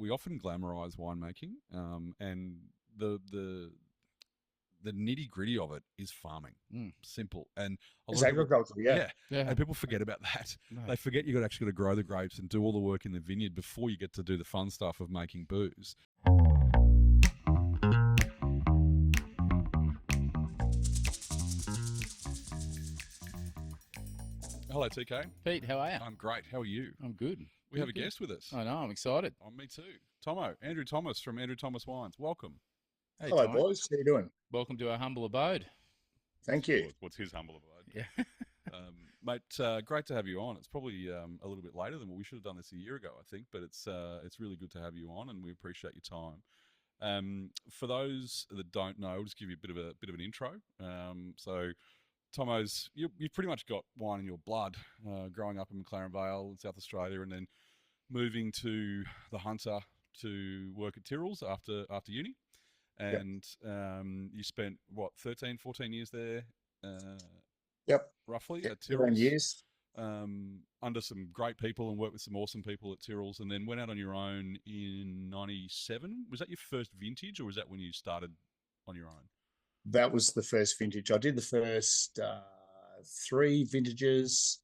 we often glamorize winemaking, and the nitty gritty of it is farming. Simple. And a It's lot of people, agriculture, yeah. and people forget about that. No. They forget you got actually got to grow the grapes and do all the work in the vineyard before you get to do the fun stuff of making booze. Hello, TK. Pete, how are you? I'm great. How are you? I'm good. We have a Good. guest with us. I know, I'm excited. Oh, me too. Tomo, Andrew Thomas from Andrew Thomas Wines. Welcome. Hey, Hello, Tomo. boys. How you doing? Welcome to our humble abode. Thank you. What's his humble abode? Yeah. Mate, great to have you on. It's probably a little bit later than we should have done this a year ago, I think, but it's really good to have you on, and we appreciate your time. For those that don't know, I'll just give you a bit of an intro. So, Tomo's, you've pretty much got wine in your blood, growing up in McLaren Vale in South Australia, and then moving to the Hunter to work at Tyrrell's after uni. And you spent, 13, 14 years there? Yep. Roughly Yep. at Tyrrell's. Years. Under some great people and worked with some awesome people at Tyrrell's, and then went out on your own in 97. Was that your first vintage, or was that when you started on your own? That was the first vintage. I did the first 3 vintages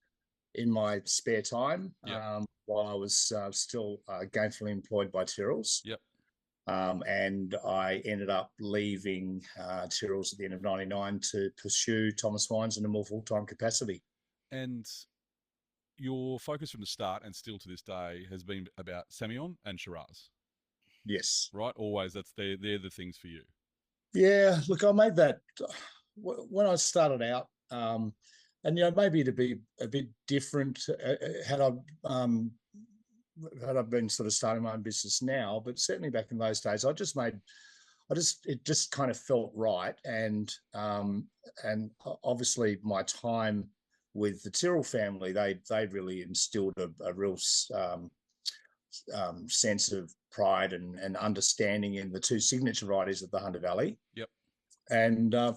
in my spare time while I was still gainfully employed by Tyrrell's. Yep. And I ended up leaving Tyrrell's at the end of 99 to pursue Thomas Wines in a more full-time capacity. And your focus from the start and still to this day has been about Semillon and Shiraz. Yes. Right? Always, they're the things for you. Yeah, look, I made that when I started out, and maybe it'd be a bit different had I been sort of starting my own business now, but certainly back in those days, it just kind of felt right, and obviously my time with the Tyrrell family, they really instilled a real sense of pride and understanding in the 2 signature varieties of the Hunter Valley. Yep. And I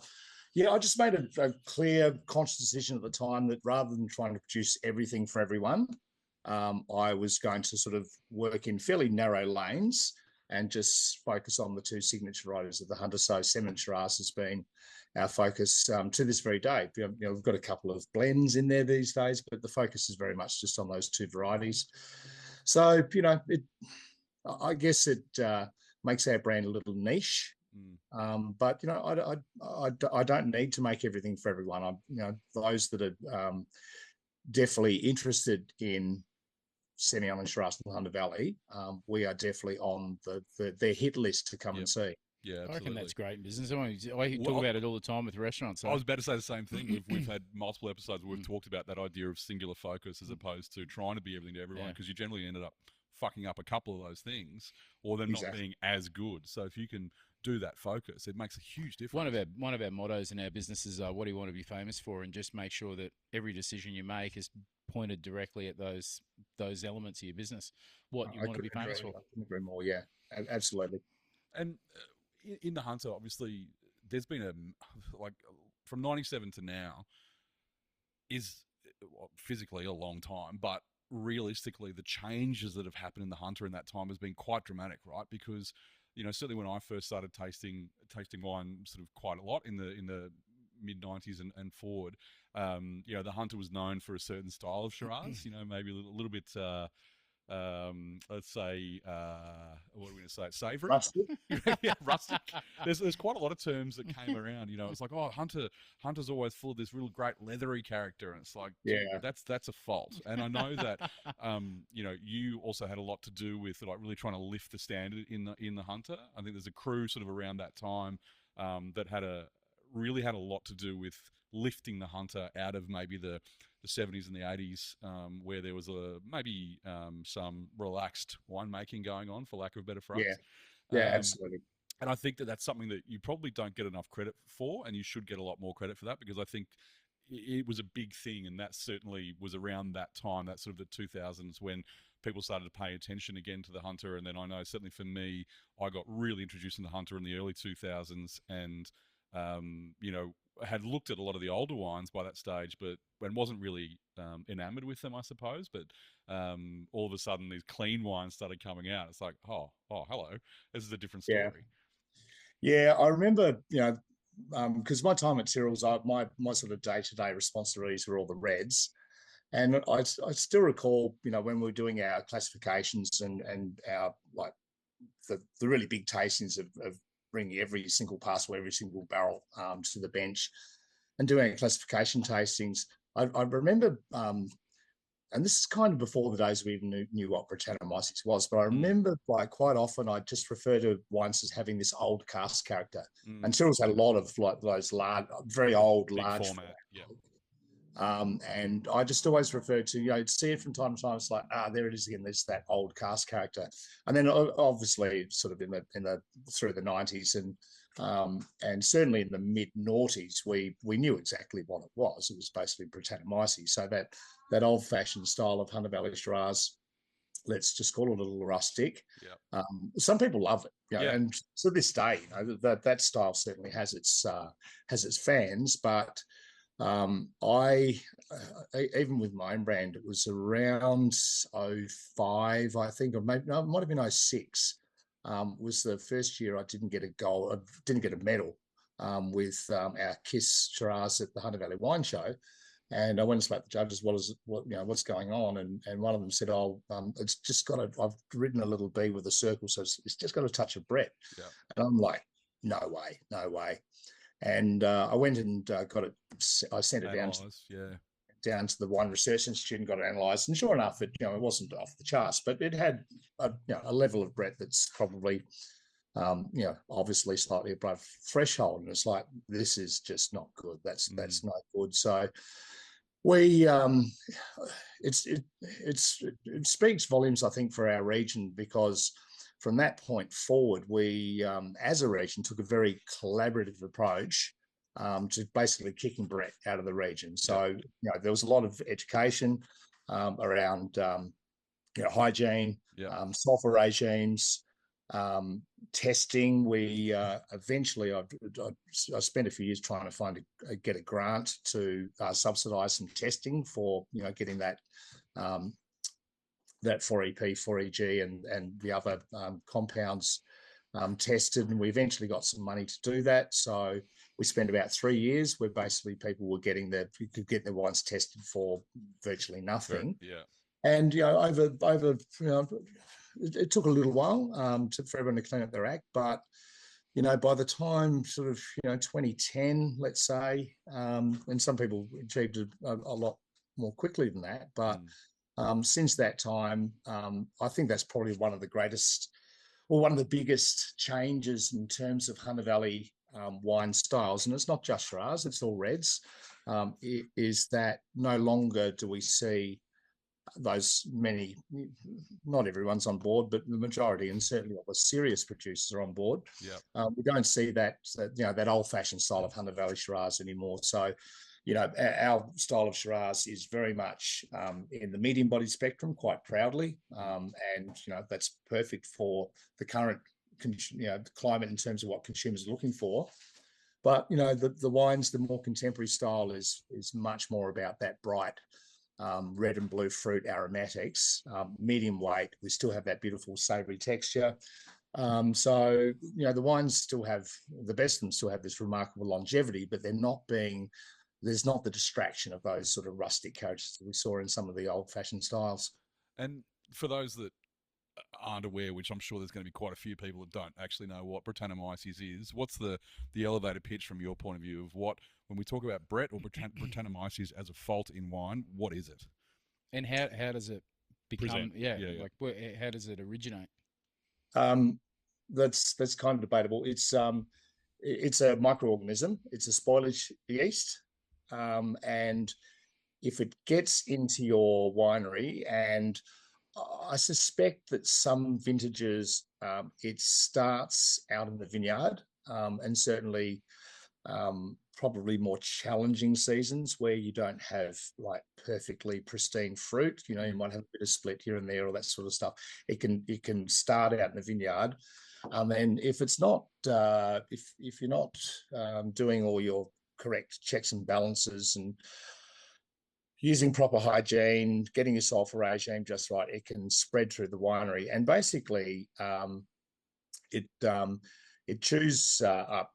just made a clear, conscious decision at the time that rather than trying to produce everything for everyone, I was going to sort of work in fairly narrow lanes and just focus on the 2 signature varieties of the Hunter. So Semillon and Shiraz has been our focus to this very day. We've got a couple of blends in there these days, but the focus is very much just on those 2 varieties. So, I guess it makes our brand a little niche. But, I don't need to make everything for everyone. Those that are definitely interested in Semillon and Shiraz in the Hunter Valley, we are definitely on their hit list to come and see. Yeah, absolutely. I reckon that's great in business. I talk about it all the time with restaurants. So. I was about to say the same thing. We've had multiple episodes where we've talked about that idea of singular focus as opposed to trying to be everything to everyone, because you generally ended up fucking up a couple of those things or them not being as good. So if you can do that focus, it makes a huge difference. One of our mottos in our business is what do you want to be famous for, and just make sure that every decision you make is pointed directly at those elements of your business. What you want to be famous for. I couldn't agree more. Yeah, absolutely. And in the Hunter, obviously, there's been from 97 to now is physically a long time, but realistically, the changes that have happened in the Hunter in that time has been quite dramatic, right? Because certainly when I first started tasting wine, sort of quite a lot in the mid 90s and forward, the Hunter was known for a certain style of Shiraz. Maybe a little bit. Let's say, what are we going to say? Savoury? Rustic. Yeah, rustic. There's quite a lot of terms that came around. It's like, oh, Hunter's always full of this real great leathery character, and it's like, that's a fault. And I know that, you also had a lot to do with like really trying to lift the standard in the Hunter. I think there's a crew sort of around that time that really had a lot to do with lifting the Hunter out of maybe the 70s and the 80s, where there was maybe some relaxed winemaking going on, for lack of a better phrase. Yeah, absolutely. And I think that that's something that you probably don't get enough credit for, and you should get a lot more credit for that, because I think it was a big thing, and that certainly was around that time, that sort of the 2000s, when people started to pay attention again to the Hunter. And then I know certainly for me, I got really introduced in the Hunter in the early 2000s, and had looked at a lot of the older wines by that stage, but and wasn't really enamored with them, I suppose. But all of a sudden, these clean wines started coming out. It's like, oh, hello, this is a different story. Yeah, I remember, because my time at Tyrrell's, my sort of day-to-day responsibilities were all the reds. And I still recall, when we were doing our classifications and our, like, the really big tastings of bringing every single parcel, every single barrel to the bench and doing our classification tastings, I remember, and this is kind of before the days we even knew what Brettanomyces was, but I remember, like, quite often I just refer to wines as having this old cask character. And Tyrrell's had a lot of, like, those large, very old, big large format. Yeah. And I just always refer to, see it from time to time. It's like, there it is again. There's that old cask character, and then obviously, sort of in the through the 90s and certainly in the mid noughties, we knew exactly what it was. It was basically Brettanomyces. So that old fashioned style of Hunter Valley Shiraz, let's just call it a little rustic. Yeah. Some people love it, and to this day, that style certainly has its fans, but. I even with my own brand, it was around 05, I think, or maybe no, it might have been 06. Was the first year I didn't get a gold, didn't get a medal with our KISS Shiraz at the Hunter Valley Wine Show. And I went and spoke to the judges, what's going on? And one of them said, it's just got I've written a little B with a circle, so it's just got a touch of Brett. Yeah. And I'm like, no way. And I went and got it. I sent it down to the Wine Research Institute and got it analysed. And sure enough, it wasn't off the charts, but it had a level of Brett that's probably obviously slightly above threshold. And it's like, this is just not good. That's not good. So we it speaks volumes, I think, for our region, because from that point forward, we, as a region, took a very collaborative approach to basically kicking Brett out of the region. So, there was a lot of education around, hygiene, sulfur regimes, testing. We eventually, I spent a few years trying to get a grant to subsidise some testing for, getting that. That 4EP, 4EG, and the other compounds tested, and we eventually got some money to do that. So we spent about 3 years where basically people were could get their wines tested for virtually nothing. Yeah. And over it took a little while for everyone to clean up their act, but by the time sort of 2010, let's say, and some people achieved a lot more quickly than that, but. Since that time, I think that's probably one of the greatest, or one of the biggest changes in terms of Hunter Valley wine styles. And it's not just Shiraz, it's all reds, is that no longer do we see those many, not everyone's on board, but the majority, and certainly all the serious producers are on board. Yeah. We don't see that old-fashioned style of Hunter Valley Shiraz anymore. So, our style of Shiraz is very much in the medium body spectrum, quite proudly, and that's perfect for the current climate in terms of what consumers are looking for. But the wines, the more contemporary style is much more about that bright red and blue fruit aromatics, medium weight. We still have that beautiful savoury texture. So the wines still have, the best of them still have this remarkable longevity, but there's not the distraction of those sort of rustic characters that we saw in some of the old-fashioned styles. And for those that aren't aware, which I'm sure there's going to be quite a few people that don't actually know what Brettanomyces is, what's the elevator pitch from your point of view of what, when we talk about Brett or Brettanomyces as a fault in wine, what is it? And how does it become? Present. Like how does it originate? That's kind of debatable. It's a microorganism. It's a spoilage yeast. And if it gets into your winery, and I suspect that some vintages, it starts out in the vineyard, and certainly probably more challenging seasons where you don't have like perfectly pristine fruit. You might have a bit of split here and there, or that sort of stuff. It can start out in the vineyard. And if it's not, if you're not doing all your correct checks and balances and using proper hygiene, getting your sulfur regime just right, it can spread through the winery. And basically, it chews up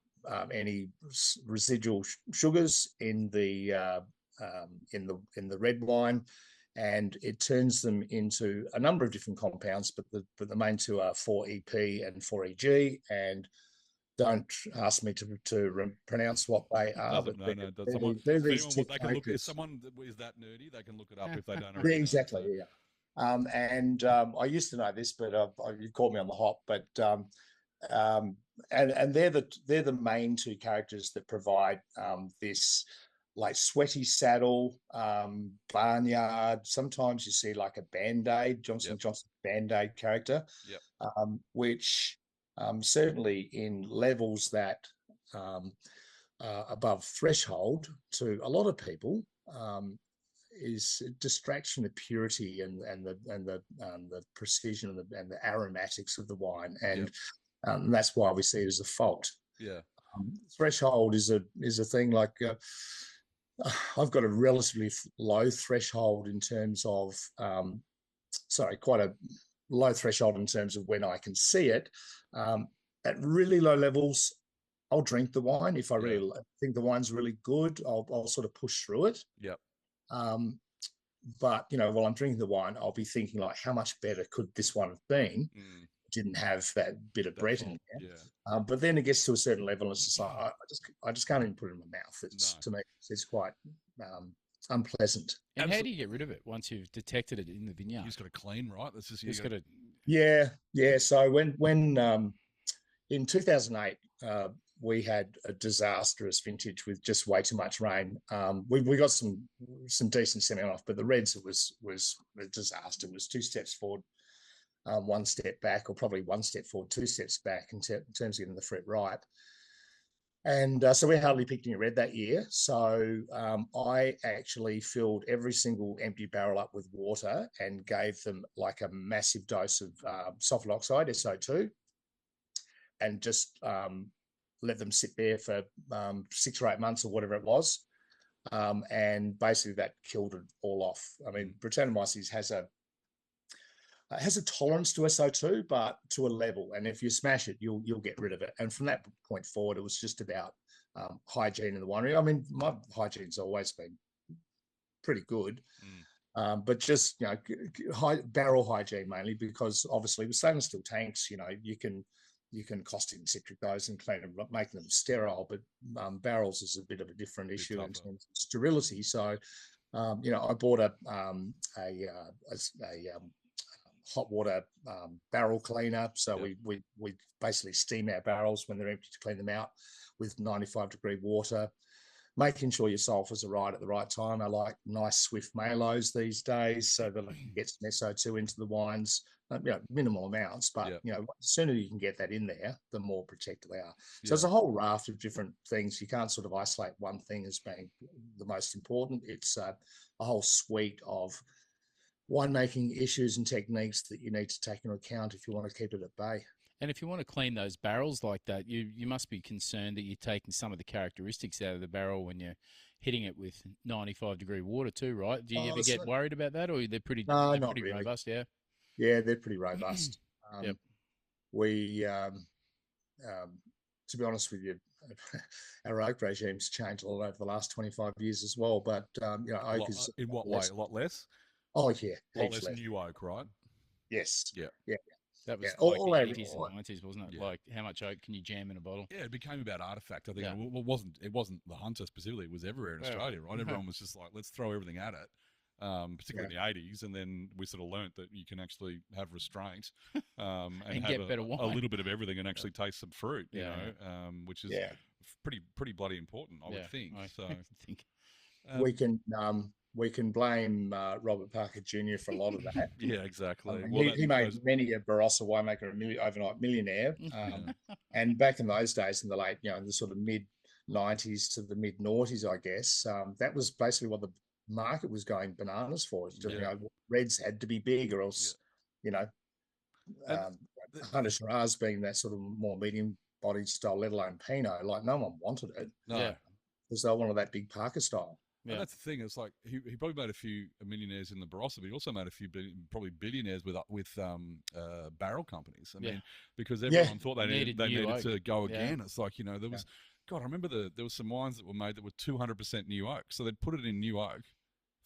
any residual sugars in the red wine, and it turns them into a number of different compounds. But the main two are 4EP and 4EG, and don't ask me to pronounce what they are. Doesn't, but no, does they're, someone, they're if these anyone, two they can look, if characters. someone is that nerdy, they can look it up if they don't Yeah, already exactly. know, so. Yeah. I used to know this, but you caught me on the hop. But and they're the main two characters that provide this like sweaty saddle, barnyard. Sometimes you see like a Band-Aid, Johnson Johnson Band-Aid character, which certainly in levels that above threshold to a lot of people is a distraction of purity and the precision and the aromatics of the wine, and that's why we see it as a fault. Threshold is a thing like I've got a relatively low threshold in terms of quite a low threshold in terms of when I can see it. At really low levels, I'll drink the wine. If I really think the wine's really good, I'll sort of push through it. But while I'm drinking the wine, I'll be thinking like, how much better could this one have been? Didn't have that bit of Brett in there. But then it gets to a certain level, and it's just like I just can't even put it in my mouth. To me, it's quite unpleasant. And how do you get rid of it once you've detected it in the vineyard? You just got to clean, right? That's just got to. Yeah. So when in 2008 we had a disastrous vintage with just way too much rain. We got some decent Semillon off, but the reds it was a disaster. It was 2 steps forward, 1 step back, or probably 1 step forward, 2 steps back in terms of getting the fruit ripe. And so we hardly picked any red that year. So I actually filled every single empty barrel up with water and gave them like a massive dose of sulfur oxide, SO2, and just let them sit there for 6 or 8 months or whatever it was. And basically that killed it all off. I mean, Brettanomyces has a tolerance to SO2, but to a level. And if you smash it, you'll get rid of it. And from that point forward, it was just about hygiene in the winery. I mean, my hygiene's always been pretty good, but just barrel hygiene mainly, because obviously with stainless steel tanks, you can caustic citric those and clean them, making them sterile. But barrels is a bit of a different issue in terms of sterility. So, I bought a hot water barrel cleaner. So we basically steam our barrels when they're empty to clean them out with 95-degree water, making sure your sulfurs are right at the right time. I like nice swift malos these days so that I can get some SO2 into the wines, minimal amounts, but the sooner you can get that in there, the more protected they are. So it's a whole raft of different things. You can't sort of isolate one thing as being the most important. It's a whole suite of winemaking issues and techniques that you need to take into account if you want to keep it at bay. And if you want to clean those barrels like that, you must be concerned that you're taking some of the characteristics out of the barrel when you're hitting it with 95-degree water too, right? Do you ever get worried about that, or they're pretty not pretty really. robust? Yeah, they're pretty robust. We, to be honest with you, our oak regime's changed a lot over the last 25 years as well. But oak is in what way? A lot less? Oh yeah, a lot less new oak, right? Yes. Yeah. That was like the 80s and 90s, wasn't it? Like, how much oak can you jam in a bottle? Yeah, it became about artifact. I think it wasn't the hunter specifically. It was everywhere in Australia, right? Everyone was just like, let's throw everything at it, particularly in the 80s. And then we sort of learnt that you can actually have restraint and have get better wine. A little bit of everything and actually taste some fruit, which is pretty bloody important, I would think. So I think we can blame Robert Parker Jr. for a lot of that. Yeah, exactly. He made many a Barossa winemaker overnight millionaire. And back in those days, in the late, in the sort of mid 90s to the mid noughties, I guess, that was basically what the market was going bananas for. Reds had to be big, or else, Hunter Shiraz being that sort of more medium bodied style, let alone Pinot, like no one wanted it. No. because they wanted that big Parker style. And that's the thing. It's like he probably made a few millionaires in the Barossa, but he also made a few probably billionaires with barrel companies. I mean, because everyone thought they needed to go again. It's like, you know, there was God. I remember there was some wines that were made that were 200% new oak. So they'd put it in new oak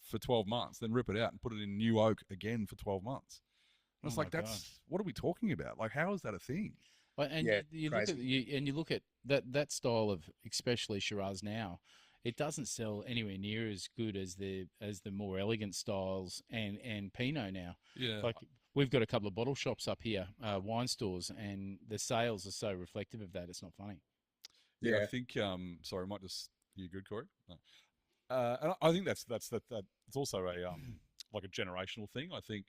for 12 months, then rip it out and put it in new oak again for 12 months. And it's like, what are we talking about? Like, how is that a thing? And you look at that style of especially Shiraz now. It doesn't sell anywhere near as good as the more elegant styles and Pinot now. Yeah, like we've got a couple of bottle shops up here, wine stores, and the sales are so reflective of that. It's not funny. Yeah, I think. Sorry, I might just. You good, Corey? No. And I think that's it's also a like a generational thing. I think,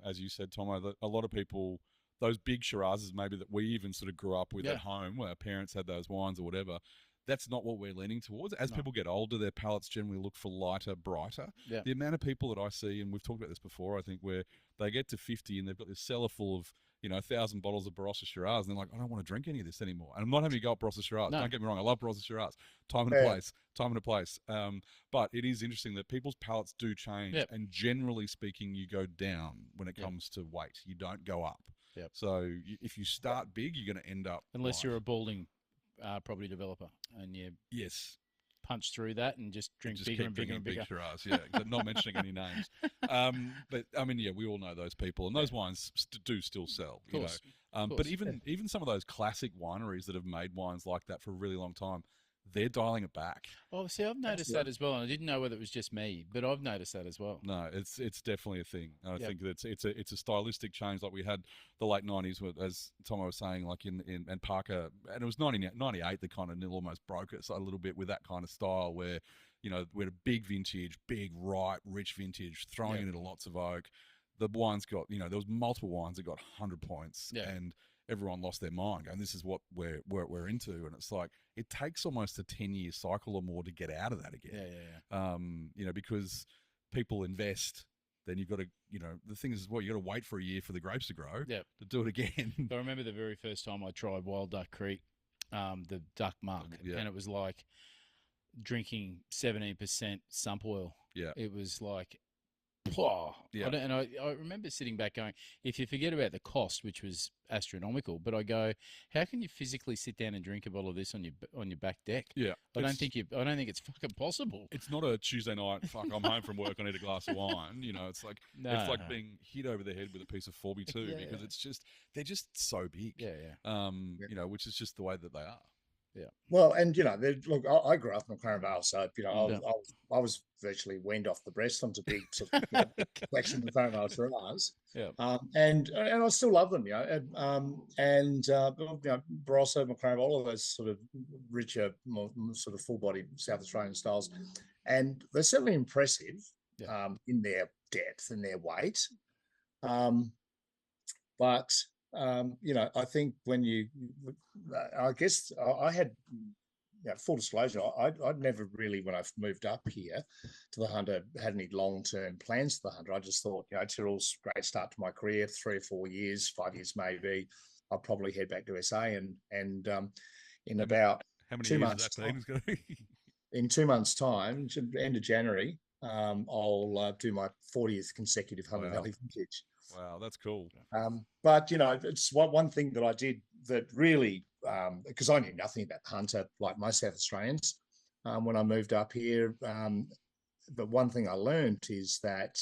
as you said, Tomo, that a lot of people, those big Shirazes maybe that we even sort of grew up with at home, where our parents had those wines or whatever. That's not what we're leaning towards. As people get older, their palates generally look for lighter, brighter. Yeah. The amount of people that I see, and we've talked about this before, I think, where they get to 50 and they've got this cellar full of, 1,000 bottles of Barossa Shiraz, and they're like, I don't want to drink any of this anymore. And I'm not having to go up Barossa Shiraz. No. Don't get me wrong, I love Barossa Shiraz. Time and a place. But it is interesting that people's palates do change, and generally speaking, you go down when it comes to weight. You don't go up. Yep. So if you start big, you're going to end up unless you're a balding property developer, and you punch through that and just drink bigger and bigger and bigger. Shiraz, not mentioning any names. But I mean, we all know those people, and those wines do still sell. Of course. But even some of those classic wineries that have made wines like that for a really long time, they're dialing it back. Oh, see, I've noticed that as well, and I didn't know whether it was just me, but I've noticed that as well. No, it's definitely a thing. I think that it's a stylistic change. Like we had the late 90s, as Tomo was saying, like in Parker, and it was 98 that kind of almost broke us a little bit with that kind of style where, we had a big vintage, big, rich vintage, throwing it into lots of oak. The wines got, there was multiple wines that got 100 points, and everyone lost their mind going, this is what we're into. And it's like, it takes almost a 10-year cycle or more to get out of that again. Because people invest, then you've got to, the thing is, you got to wait for a year for the grapes to grow to do it again. I remember the very first time I tried Wild Duck Creek, the duck muck, and it was like drinking 17% sump oil. Yeah. It was like, I remember sitting back going, if you forget about the cost, which was astronomical, but I go, how can you physically sit down and drink a bottle of this on your back deck? Yeah, I don't think it's fucking possible. It's not a Tuesday night. Fuck, I'm home from work. I need a glass of wine. It's like it's like being hit over the head with a piece of 4B2 because they're just so big. Which is just the way that they are. Yeah. Well, and look, I grew up in McLaren Vale, so I was virtually weaned off the breast onto big sort of collection of McLaren Vale Shiraz. Yeah. And I still love them, Barossa, McLaren, all of those sort of richer, more sort of full-bodied South Australian styles, and they're certainly impressive in their depth and their weight. But I think I guess I had, full disclosure, I'd never really, when I moved up here to the Hunter, had any long-term plans for the Hunter. I just thought, Tyrrell's a great start to my career, 3 or 4 years, 5 years maybe. I'll probably head back to SA and in about how many 2 years months' time, in 2 months' time, end of January, I'll do my 40th consecutive Hunter Valley vintage. Wow, that's cool. But it's one thing that I did that really, because I knew nothing about Hunter, like most South Australians, when I moved up here. But one thing I learned is that,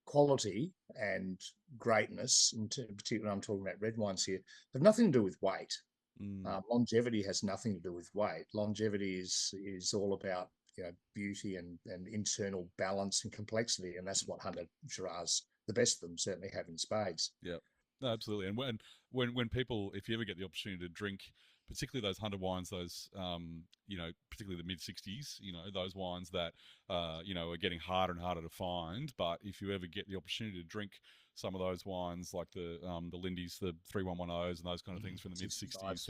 quality and greatness, and particularly I'm talking about red wines here, have nothing to do with weight. Longevity has nothing to do with weight. Longevity is all about beauty and internal balance and complexity, and that's what Hunter Shiraz, the best of them, certainly have in spades. Yeah, no, absolutely. And when people, if you ever get the opportunity to drink, particularly those Hunter wines, those particularly the mid-60s, those wines that are getting harder and harder to find. But if you ever get the opportunity to drink some of those wines, like the Lindy's, the 3110s, and those kind of things from the mid-60s,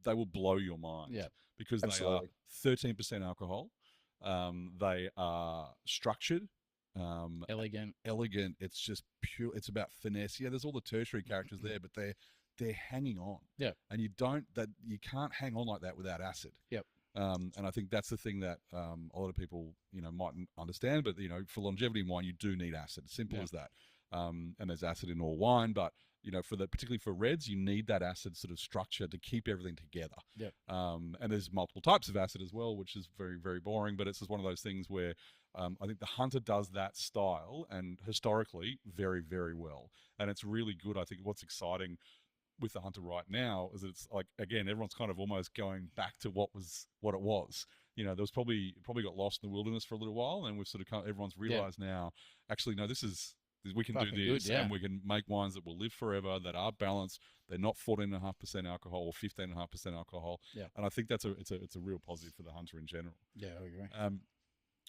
they will blow your mind. Yeah. Because absolutely. They are 13% alcohol. They are structured, elegant. It's just pure. It's about finesse. Yeah, there's all the tertiary characters there, but they're they're hanging on. Yeah. And you can't hang on like that without acid. Yep. And I think that's the thing that a lot of people, mightn't understand. But, for longevity in wine, you do need acid. Simple as that. And there's acid in all wine. But, particularly for reds, you need that acid sort of structure to keep everything together. Yep. And there's multiple types of acid as well, which is very, very boring. But it's just one of those things where I think the Hunter does that style and historically very, very well. And it's really good. I think what's exciting with the Hunter right now is that it's like, again, everyone's kind of almost going back to what it was. There was probably got lost in the wilderness for a little while, and we've sort of everyone's realized now, actually, no, we can fucking do this, good, and we can make wines that will live forever, that are balanced. They're not 14.5% alcohol or 15.5% alcohol. Yeah. And I think it's a real positive for the Hunter in general. Yeah, I agree.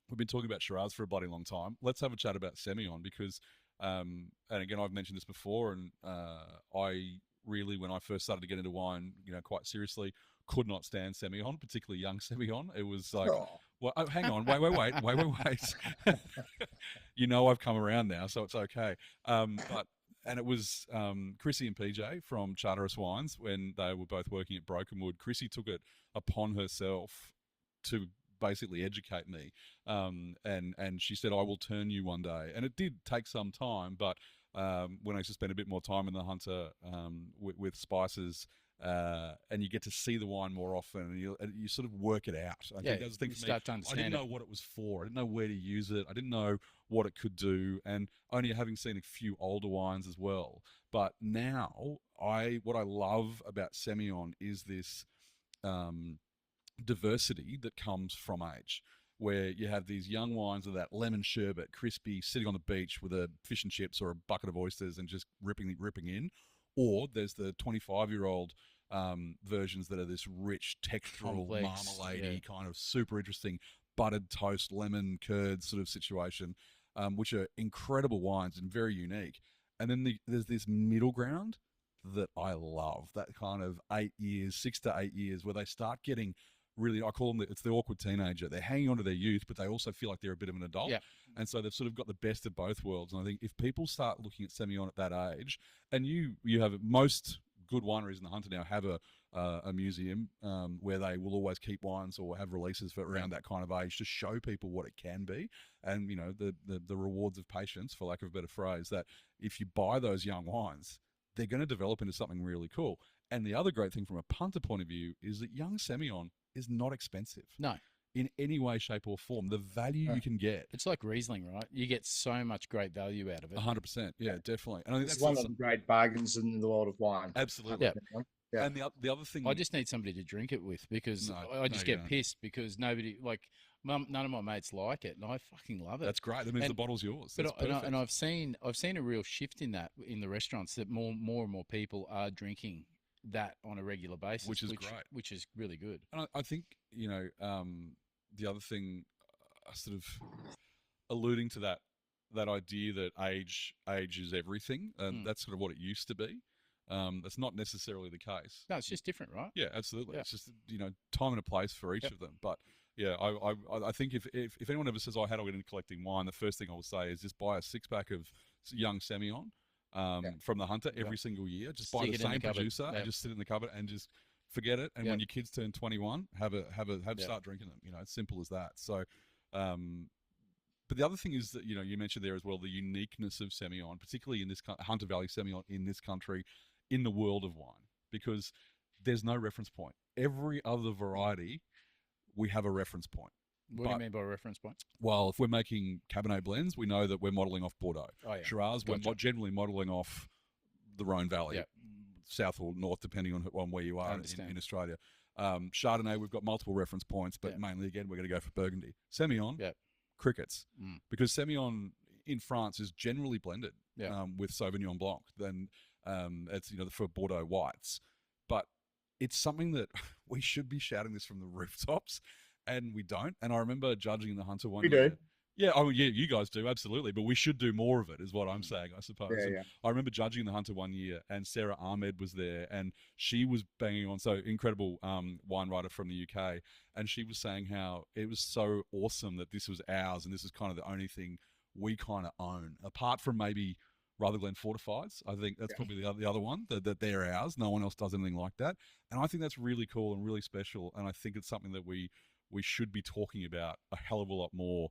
We've been talking about Shiraz for a bloody long time. Let's have a chat about Semillon because, and again, I've mentioned this before, and I really, when I first started to get into wine, quite seriously, could not stand Semillon, particularly young Semillon. It was like, well, oh, hang on, wait. I've come around now, so it's okay. And it was Chrissy and PJ from Charteris Wines when they were both working at Brokenwood. Chrissy took it upon herself to basically educate me, and she said, "I will turn you one day." And it did take some time, but when I used to spend a bit more time in the Hunter with spices, and you get to see the wine more often, and you sort of work it out. I think that's the thing for me. Start to understand. I didn't know what it was for. I didn't know where to use it. I didn't know what it could do, and only having seen a few older wines as well. But now, what I love about Semillon is this diversity that comes from age, where you have these young wines with that lemon sherbet, crispy, sitting on the beach with a fish and chips or a bucket of oysters and just ripping in. Or there's the 25-year-old versions that are this rich, textural, marmalade-y, kind of super interesting, buttered toast, lemon curd sort of situation, which are incredible wines and very unique. And then there's this middle ground that I love, that kind of 6 to 8 years, where they start getting really, I call them, it's the awkward teenager. They're hanging on to their youth, but they also feel like they're a bit of an adult. Yeah. And so they've sort of got the best of both worlds. And I think if people start looking at Semillon at that age, and you have most good wineries in the Hunter now have a museum where they will always keep wines or have releases for around that kind of age to show people what it can be. And, the rewards of patience, for lack of a better phrase, that if you buy those young wines, they're going to develop into something really cool. And the other great thing from a punter point of view is that young Semillon is not expensive. No. In any way, shape or form. The value you can get. It's like Riesling, right? You get so much great value out of it. 100%. Yeah, definitely. And I think it's one of the great bargains in the world of wine. Absolutely. Yeah. And the other thing... I just need somebody to drink it with because I just get pissed because none of my mates like it, and I fucking love it. That's great. That means the bottle's yours. But I've seen a real shift in that in the restaurants, that more and more people are drinking that on a regular basis, which is great, which is really good. And I think the other thing, sort of alluding to that idea that age is everything, and that's sort of what it used to be. That's not necessarily the case. No, it's just different, right? Yeah, absolutely. Yeah. It's just time and a place for each of them. But yeah, I think if anyone ever says, "Oh, how do I get into collecting wine?" the first thing I will say is just buy a 6-pack of young Semillon from the Hunter every single year. Just buy the same producer and just sit in the cupboard and just forget it. And when your kids turn 21, start drinking them. It's simple as that. So, but the other thing is that you mentioned there as well the uniqueness of Semillon, particularly in this Hunter Valley Semillon in this country, in the world of wine, because there's no reference point. Every other variety, we have a reference point. What do you mean by reference point? Well, if we're making Cabernet blends, we know that we're modelling off Bordeaux. Oh, yeah. Shiraz, we're generally modelling off the Rhone Valley, south or north, depending on where you are in Australia. Chardonnay, we've got multiple reference points, but mainly, again, we're going to go for Burgundy. Semillon, crickets. Because Semillon in France is generally blended with Sauvignon Blanc. Then it's, for Bordeaux whites. But it's something that we should be shouting this from the rooftops, and we don't. And I remember judging the Hunter one year. Do. Yeah, you guys do, absolutely. But we should do more of it, is what I'm saying, I suppose. Yeah. I remember judging the Hunter one year, and Sarah Ahmed was there, and she was banging on, so incredible wine writer from the UK, and she was saying how it was so awesome that this was ours, and this is kind of the only thing we kind of own, apart from maybe Rutherglen Fortifieds. I think that's probably the other one, that they're ours. No one else does anything like that. And I think that's really cool and really special. And I think it's something that we should be talking about a hell of a lot more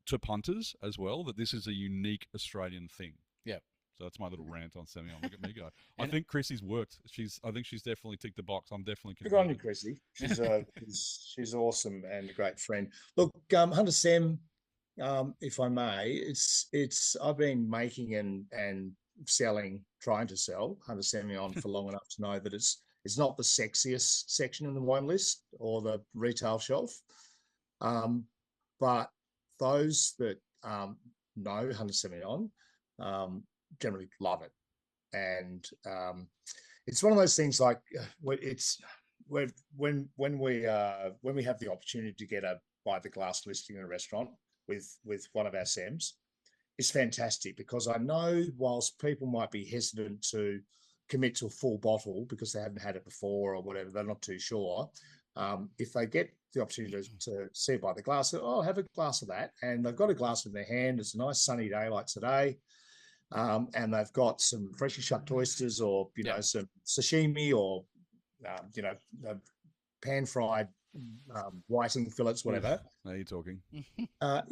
to punters as well, that this is a unique Australian thing. Yeah. So that's my little rant on Semillon. Look at me go. I think Chrissy's worked. I think she's definitely ticked the box. I'm definitely Good on you, Chrissy. She's awesome and a great friend. Look, Hunter Sem, if I may, I've been making and trying to sell Hunter Semillon for long enough to know that it's not the sexiest section in the wine list or the retail shelf. But those that know Hunter Semillon generally love it. And it's one of those things like when we have the opportunity to get a by the glass listing in a restaurant with one of our SEMs, it's fantastic, because I know whilst people might be hesitant to commit to a full bottle because they haven't had it before or whatever, they're not too sure. If they get the opportunity to see it by the glass, I'll have a glass of that, and they've got a glass in their hand. It's a nice sunny day like today, and they've got some freshly shucked oysters, or some sashimi, or pan fried whiting fillets, whatever. Now you're talking.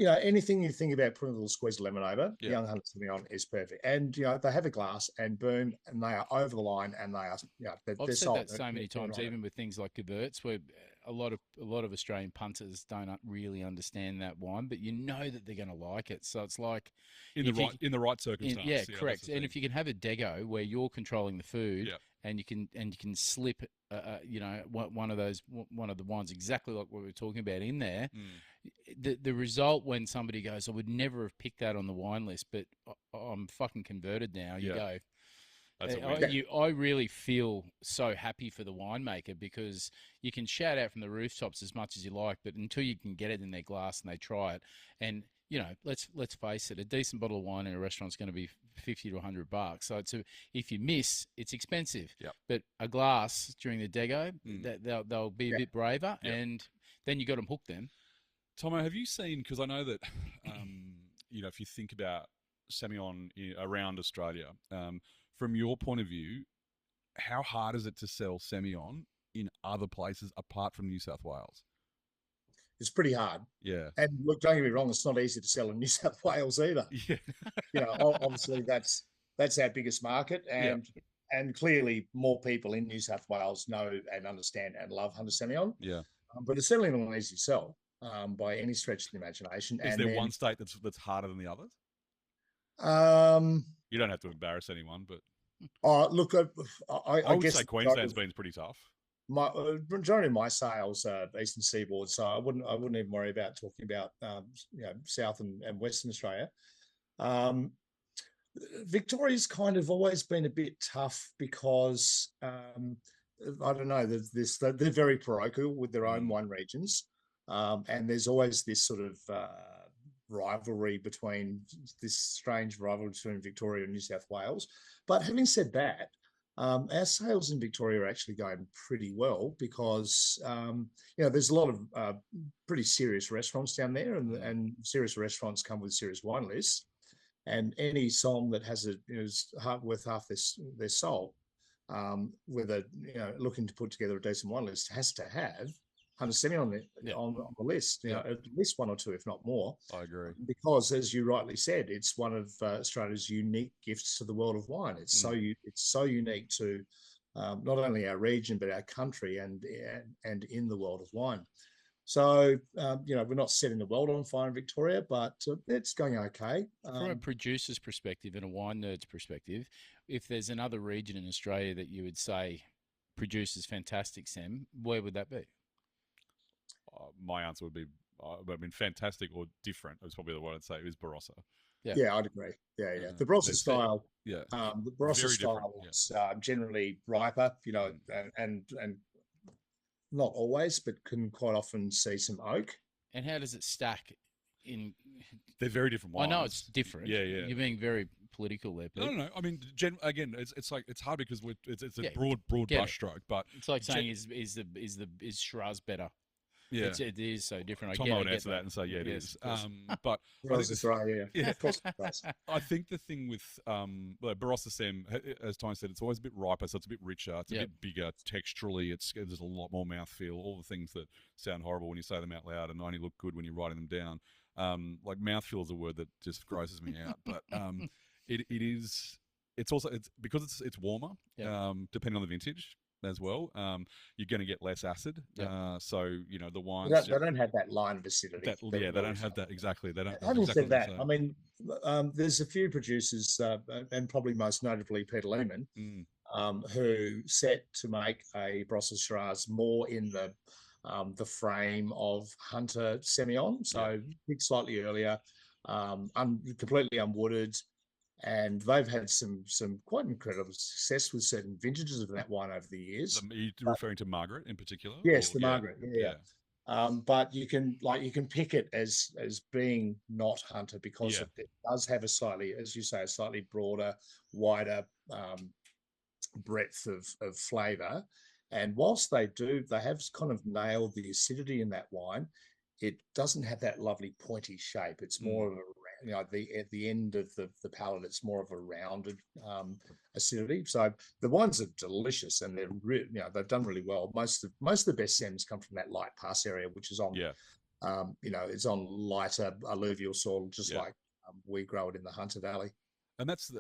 Anything you think about putting a little squeeze of lemon over, young Hunter Semillon is perfect. And they have a glass, and boom, and they are over the line, and they are I've said that so many times, even with things like Gewurz, where a lot of Australian punters don't really understand that wine, but you know that they're going to like it. So it's like in the right circumstance. Yeah, correct. And if you can have a Dego where you're controlling the food, and you can slip one of the wines exactly like what we were talking about in there. The result when somebody goes, I would never have picked that on the wine list, but I'm fucking converted now. You go. I really feel so happy for the winemaker, because you can shout out from the rooftops as much as you like, but until you can get it in their glass and they try it, and let's face it, a decent bottle of wine in a restaurant is going to be $50 to $100. So if you miss, it's expensive. Yep. But a glass during the Dego, they'll be a bit braver, and then you got them hooked. Then, Tomo, have you seen? Because I know that if you think about Semillon around Australia, from your point of view, how hard is it to sell Semillon in other places apart from New South Wales? It's pretty hard. Yeah. And look, don't get me wrong, it's not easy to sell in New South Wales either. Yeah. Obviously that's our biggest market, and clearly more people in New South Wales know and understand and love Hunter Semillon. Yeah. But it's certainly not an easy sell by any stretch of the imagination. Is there one state that's harder than the others? You don't have to embarrass anyone, but look, I would guess say Queensland's been pretty tough. My majority of my sales are Eastern Seaboard, so I wouldn't even worry about talking about South and Western Australia. Victoria's kind of always been a bit tough because I don't know. They're very parochial with their own wine regions, and there's always this sort of rivalry between Victoria and New South Wales. But having said that, our sales in Victoria are actually going pretty well, because there's a lot of pretty serious restaurants down there, and serious restaurants come with serious wine lists, and any song that has is worth half their soul, with looking to put together a decent wine list, has to have Hunter Semillon on the list, at least one or two, if not more. I agree. Because, as you rightly said, it's one of Australia's unique gifts to the world of wine. It's so unique to not only our region but our country and in the world of wine. So we're not setting the world on fire in Victoria, but it's going okay. From a producer's perspective and a wine nerd's perspective, if there's another region in Australia that you would say produces fantastic Sem, where would that be? My answer would be, fantastic or different. It's probably the word I'd say is Barossa. Yeah, I'd agree. Yeah. The Barossa style. The Barossa style is generally riper, and not always, but can quite often see some oak. And how does it stack in? They're very different wines. I know it's different. Yeah. You're being very political there. Pete. No. I mean, again, it's like it's hard because it's a broad brushstroke, but it's like saying is Shiraz better? Yeah, it is so different. Tomo would answer that and say, yeah, it is. But I think is right, yeah. Of course it does. I think the thing with Barossa Sem, as Tom said, it's always a bit riper, so it's a bit richer, it's a bit bigger texturally. There's a lot more mouthfeel. All the things that sound horrible when you say them out loud and only look good when you're writing them down. Like mouthfeel is a word that just grosses me out. But it is. It's also because it's warmer. Depending on the vintage as well, you're going to get less acid. So the wines they don't have that line of acidity. They don't have that exactly. They don't. Having said that, I mean, there's a few producers, and probably most notably Peter Lehman, who set to make a Barossa Shiraz more in the frame of Hunter Semillon, so slightly earlier, completely unwooded. And they've had some quite incredible success with certain vintages of that wine over the years. Are you referring to Margaret in particular? Yes, the Margaret. Yeah. But you can pick it as being not Hunter because it does have a slightly, as you say, a slightly broader, wider breadth of flavour. And whilst they have kind of nailed the acidity in that wine, it doesn't have that lovely pointy shape. It's more of a at the end of the palate, it's more of a rounded acidity. So the wines are delicious, and they've done really well. Most of the best Sems come from that light pass area, which is on it's on lighter alluvial soil, just like we grow it in the Hunter Valley. And that's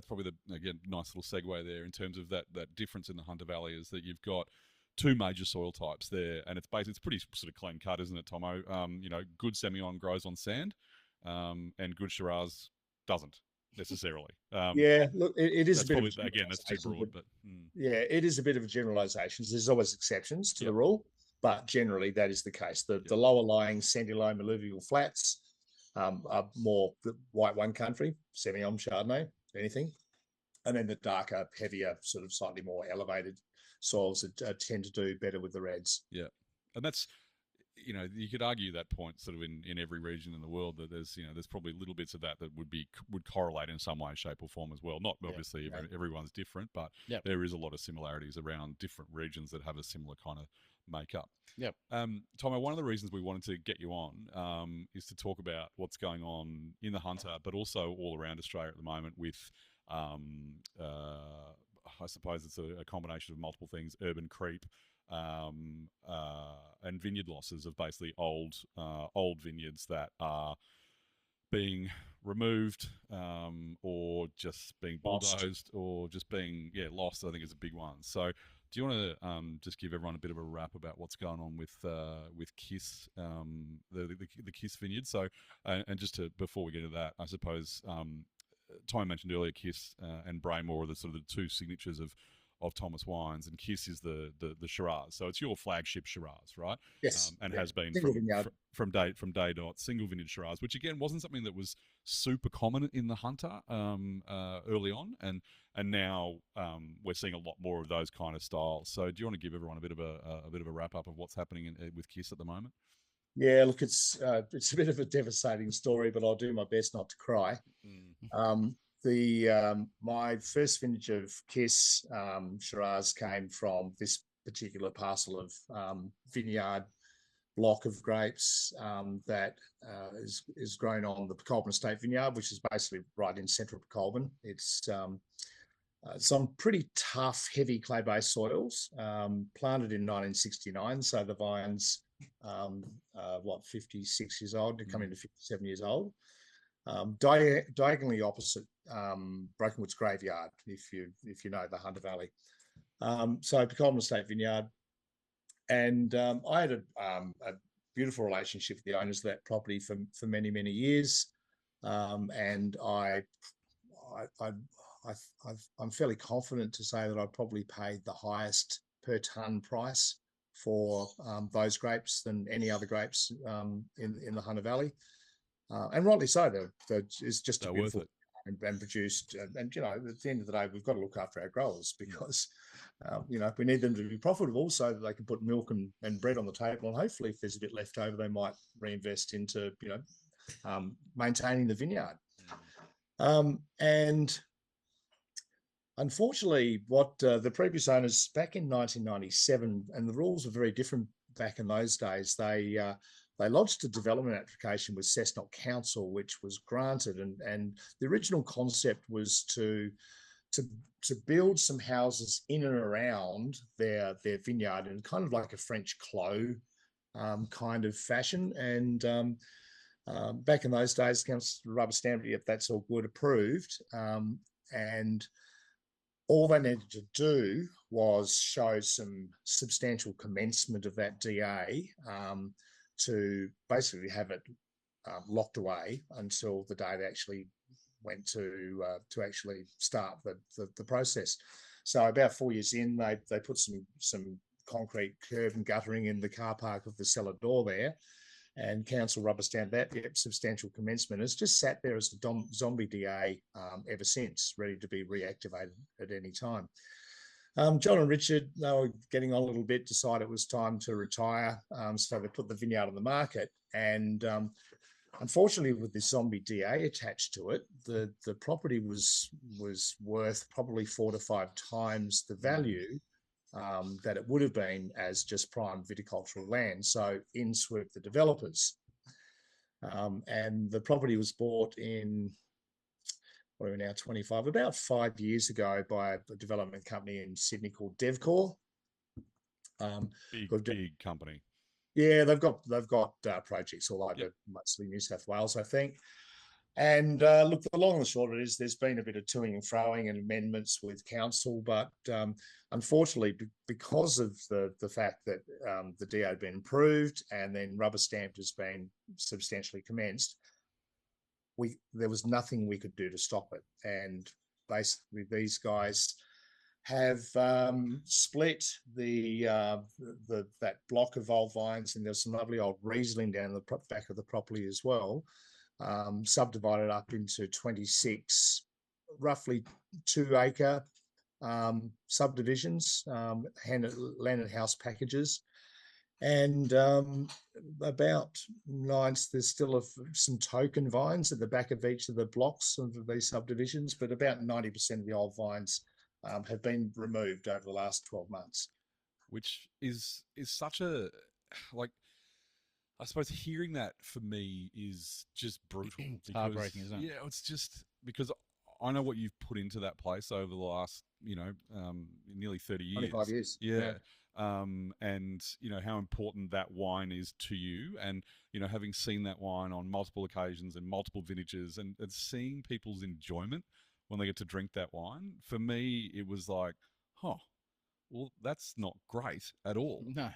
probably again nice little segue there in terms of that difference in the Hunter Valley is that you've got two major soil types there, and it's pretty sort of clean cut, isn't it, Tomo? Good Semillon grows on sand. And good Shiraz doesn't necessarily. Look, it is a bit probably, again, that's too broad, but it is a bit of a generalisation. There's always exceptions to the rule, but generally that is the case. The lower lying sandy loam alluvial flats are more the white one country, Semillon, Chardonnay, anything, and then the darker, heavier, sort of slightly more elevated soils that tend to do better with the reds. Yeah, and that's. You could argue that point sort of in every region in the world that there's probably little bits of that would correlate in some way, shape, or form as well. Not obviously everyone's different, but there is a lot of similarities around different regions that have a similar kind of makeup. Yep. Tomo, one of the reasons we wanted to get you on is to talk about what's going on in the Hunter, but also all around Australia at the moment with, I suppose it's a combination of multiple things: urban creep. And vineyard losses of basically old vineyards that are being removed or just being bulldozed or just being lost. I think is a big one. So do you want to just give everyone a bit of a wrap about what's going on with KISS, the KISS vineyard? So and just before we get into that, I suppose Tom mentioned earlier KISS and Braymore are the sort of the two signatures of Thomas wines, and KISS is the Shiraz. So it's your flagship Shiraz, right? Yes, and has been from day dot, single vineyard Shiraz, which again wasn't something that was super common in the Hunter early on, and now we're seeing a lot more of those kind of styles. So do you want to give everyone a bit of a wrap up of what's happening with KISS at the moment? Yeah, look, it's a bit of a devastating story, but I'll do my best not to cry. My first vintage of KISS Shiraz came from this particular parcel of vineyard block of grapes that is grown on the Pokolbin Estate vineyard, which is basically right in central Pokolbin. It's some pretty tough, heavy clay-based soils, planted in 1969, so the vines 56 years old, they're coming to 57 years old. Diagonally opposite Brokenwood's graveyard, if you know the Hunter Valley. So Pokolbin Estate Vineyard, and I had a beautiful relationship with the owners of that property for many years, and I'm fairly confident to say that I probably paid the highest per tonne price for those grapes than any other grapes in the Hunter Valley. And rightly so. It's just a beautiful and produced. And at the end of the day, we've got to look after our growers because we need them to be profitable so that they can put milk and bread on the table. And hopefully, if there's a bit left over, they might reinvest into maintaining the vineyard. And unfortunately, what the previous owners back in 1997, and the rules were very different back in those days, they lodged a development application with Cessnock Council, which was granted, and the original concept was to build some houses in and around their vineyard in kind of like a French clos kind of fashion. And back in those days, council rubber stamped, yep, that's all good, approved. And all they needed to do was show some substantial commencement of that DA to basically have it locked away until the day they actually went to actually start the process. So about 4 years in, they put some concrete curb and guttering in the car park of the cellar door there, and council rubber stamped that. Yep, substantial commencement. It's just sat there as a zombie DA ever since, ready to be reactivated at any time. John and Richard, they were getting on a little bit, decided it was time to retire, so they put the vineyard on the market. And unfortunately, with this zombie DA attached to it, the property was worth probably 4 to 5 times the value that it would have been as just prime viticultural land. So in swooped the developers. And the property was bought in, what are we now, 25, about 5 years ago by a development company in Sydney called Devcore. Big company. Yeah, they've got projects all over, mostly New South Wales, I think. And look, the long and the short of it is there's been a bit of toing and froing and amendments with council, but unfortunately, because of the fact that the DA had been approved and then rubber stamped has been substantially commenced, there was nothing we could do to stop it. And basically, these guys have split that block of old vines, and there's some lovely old Riesling down the back of the property as well. Subdivided up into 26 roughly 2-acre subdivisions, land and house packages, and about 9, there's still some token vines at the back of each of the blocks of these subdivisions, but about 90% of the old vines have been removed over the last 12 months. Which is such a, like, I suppose hearing that for me is just brutal. It's heartbreaking, isn't it? Yeah, it's just because I know what you've put into that place over the last, nearly 30 years. 25 years. Yeah. And, how important that wine is to you. And, having seen that wine on multiple occasions and multiple vintages and seeing people's enjoyment when they get to drink that wine, for me, it was like, well, that's not great at all. No.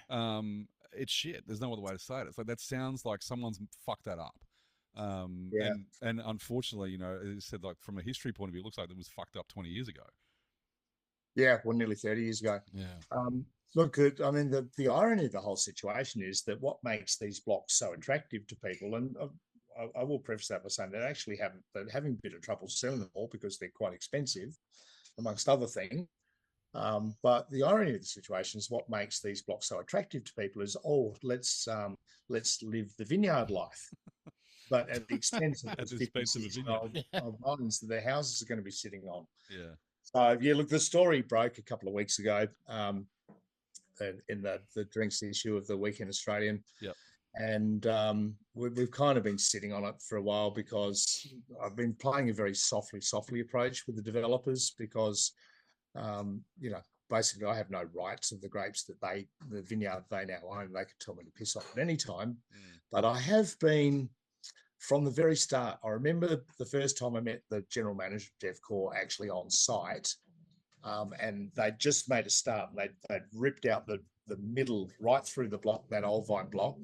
It's shit. There's no other way to say it. It's like, that sounds like someone's fucked that up. Yeah. And unfortunately, as I said, like from a history point of view, it looks like it was fucked up 20 years ago. Yeah, well, nearly 30 years ago. Yeah. Look, I mean, the irony of the whole situation is that what makes these blocks so attractive to people, and I will preface that by saying they're having a bit of trouble selling them all because they're quite expensive, amongst other things. But the irony of the situation is what makes these blocks so attractive to people is, let's live the vineyard life, but at the expense of of vines that their houses are going to be sitting on. Yeah. So yeah, look, the story broke a couple of weeks ago in the drinks issue of the Weekend Australian. Yep. And we've kind of been sitting on it for a while because I've been playing a very softly approach with the developers because, basically I have no rights of the grapes that the vineyard they now own. They could tell me to piss off at any time. But I have been, from the very start, I remember the first time I met the general manager of Devcore actually on site, and they just made a start. They'd ripped out the middle right through the block, that old vine block,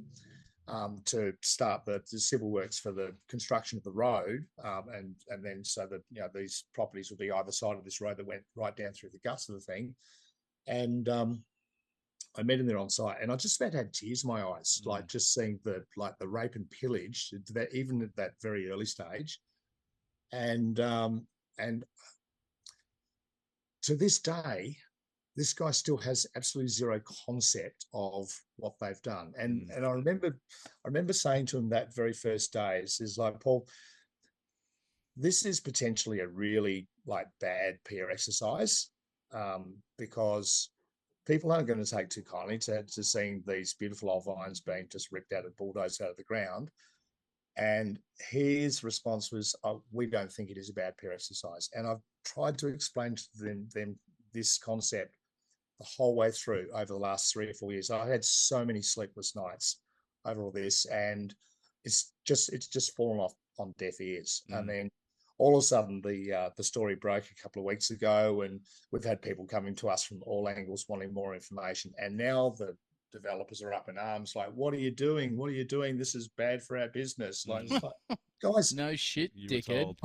to start the civil works for the construction of the road, and then so that these properties would be either side of this road that went right down through the guts of the thing. And I met him there on site, and I just about had tears in my eyes, like just seeing the rape and pillage, that even at that very early stage, and to this day, this guy still has absolutely zero concept of what they've done. And I remember saying to him that very first day, is like, Paul, this is potentially a really bad PR exercise, because people aren't going to take too kindly to seeing these beautiful old vines being just ripped out and bulldozed out of the ground. And his response was, oh, we don't think it is a bad peer exercise. And I've tried to explain to them this concept the whole way through over the last 3 or 4 years. I had so many sleepless nights over all this, and it's just fallen off on deaf ears. And then all of a sudden the story broke a couple of weeks ago, and we've had people coming to us from all angles wanting more information. And now the developers are up in arms, like, what are you doing? What are you doing? This is bad for our business. Like, guys, no shit, dickhead.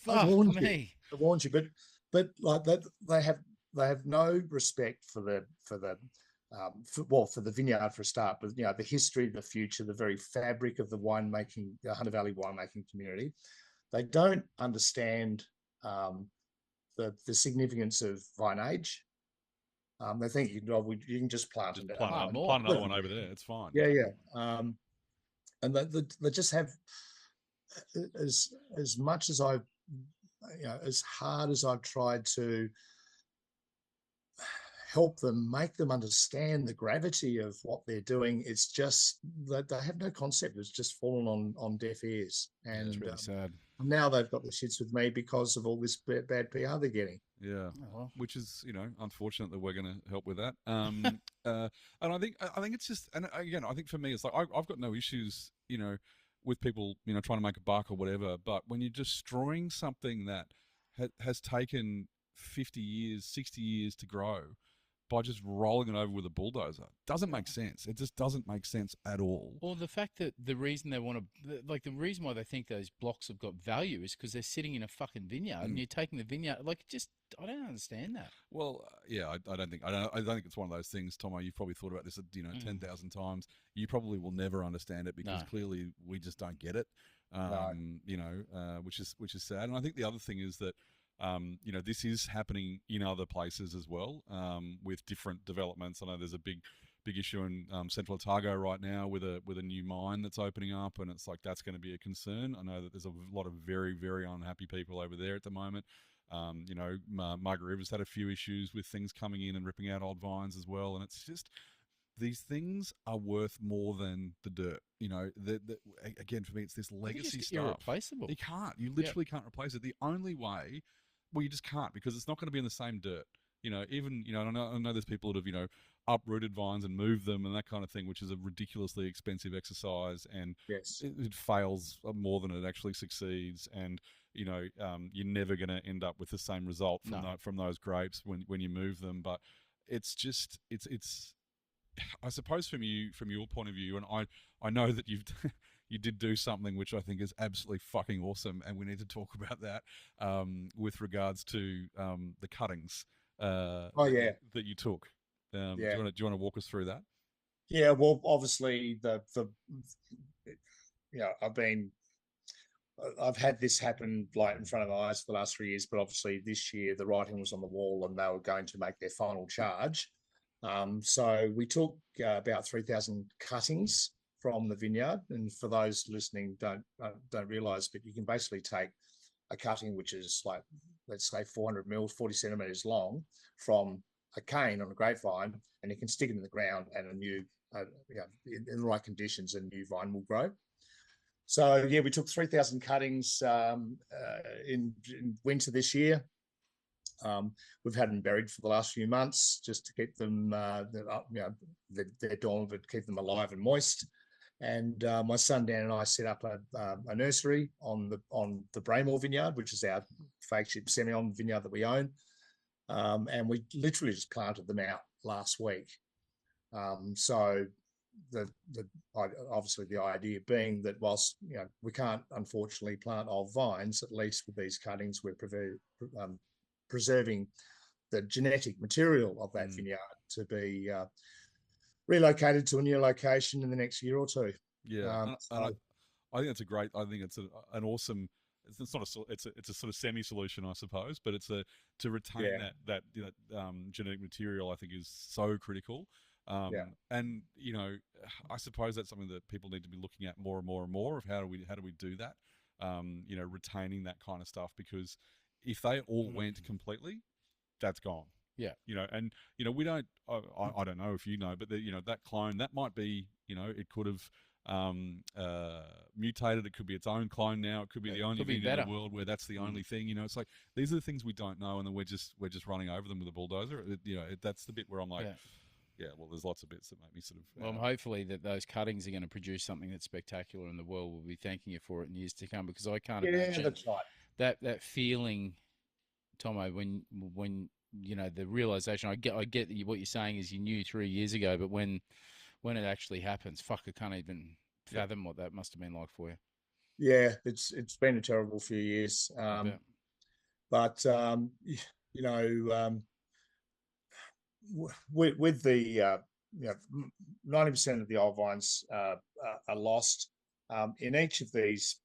I warned you. I warned you, but like that, they have no respect for the vineyard for a start, but the history, the future, the very fabric of the winemaking, the Hunter Valley winemaking community. They don't understand the significance of vine age. They think you can just plant another one over there. It's fine. Yeah. And they just have, as much as I've, as hard as I've tried to help them, make them understand the gravity of what they're doing, it's just that they have no concept. It's just fallen on deaf ears. And it's really sad. Now they've got the shits with me because of all this bad PR they're getting. Yeah, which is unfortunate that we're going to help with that. And I think it's just, and again, I think for me it's like I've got no issues, with people trying to make a buck or whatever. But when you're destroying something that has taken 50 years, 60 years to grow by just rolling it over with a bulldozer, doesn't make sense. It just doesn't make sense at all. Or the fact that the reason they want to, like the reason why they think those blocks have got value is because they're sitting in a fucking vineyard and you're taking the vineyard. Like, just, I don't understand that. Well, yeah, I don't think it's one of those things, Tomo. You've probably thought about this, 10,000 times. You probably will never understand it because clearly we just don't get it. Which is sad. And I think the other thing is that, this is happening in other places as well, with different developments. I know there's a big issue in Central Otago right now with a new mine that's opening up, and it's like that's going to be a concern. I know that there's a lot of very, very unhappy people over there at the moment. Margaret River's had a few issues with things coming in and ripping out old vines as well, and it's just these things are worth more than the dirt. Again, for me, it's this legacy stuff. Irreplaceable. You can't. You literally can't replace it. The only way. Well, you just can't, because it's not going to be in the same dirt. I know there's people that have, uprooted vines and moved them and that kind of thing, which is a ridiculously expensive exercise, and it fails more than it actually succeeds. And, you're never going to end up with the same result from those grapes when you move them. But it's just, it's, I suppose from your point of view, and I know that you did do something which I think is absolutely fucking awesome, and we need to talk about that with regards to the cuttings that you took. Do you want to walk us through that? Yeah, well, obviously I've had this happen like in front of my eyes for the last 3 years, but obviously this year the writing was on the wall and they were going to make their final charge. So we took about 3,000 cuttings from the vineyard, and for those listening don't realise, but you can basically take a cutting which is like, let's say 400 mils, 40 centimetres long, from a cane on a grapevine, and you can stick it in the ground, and a new, in the right conditions, a new vine will grow. So we took 3,000 cuttings in winter this year. We've had them buried for the last few months just to keep them, they're dormant, but keep them alive and moist. And my son Dan and I set up a nursery on the Braymore vineyard, which is our flagship Semillon vineyard that we own. And we literally just planted them out last week. So obviously the idea being that whilst we can't unfortunately plant old vines, at least with these cuttings we're preserving the genetic material of that vineyard to be relocated to a new location in the next year or two. Yeah, I think that's a great. I think it's an awesome. It's not a. It's a sort of semi solution, I suppose, but it's to retain that genetic material. I think is so critical. And I suppose that's something that people need to be looking at more and more and more of how do we do that. Retaining that kind of stuff, because if they all went completely, that's gone. Yeah. And we don't. I don't know if you know, but that clone that might be. It could have mutated. It could be its own clone now. It could be the only vineyard in the world where that's the only thing. It's like these are the things we don't know, and then we're just running over them with a bulldozer. That's the bit where I'm like. Yeah, well, there's lots of bits that make me sort of... Well, hopefully that those cuttings are going to produce something that's spectacular, and the world will be thanking you for it in years to come, because I can't imagine that's right. that feeling, Tomo, when the realization. I get what you're saying is you knew 3 years ago, but when it actually happens, fuck, I can't even fathom what that must have been like for you. Yeah, it's been a terrible few years, but with the 90% of the old vines are lost. In each of these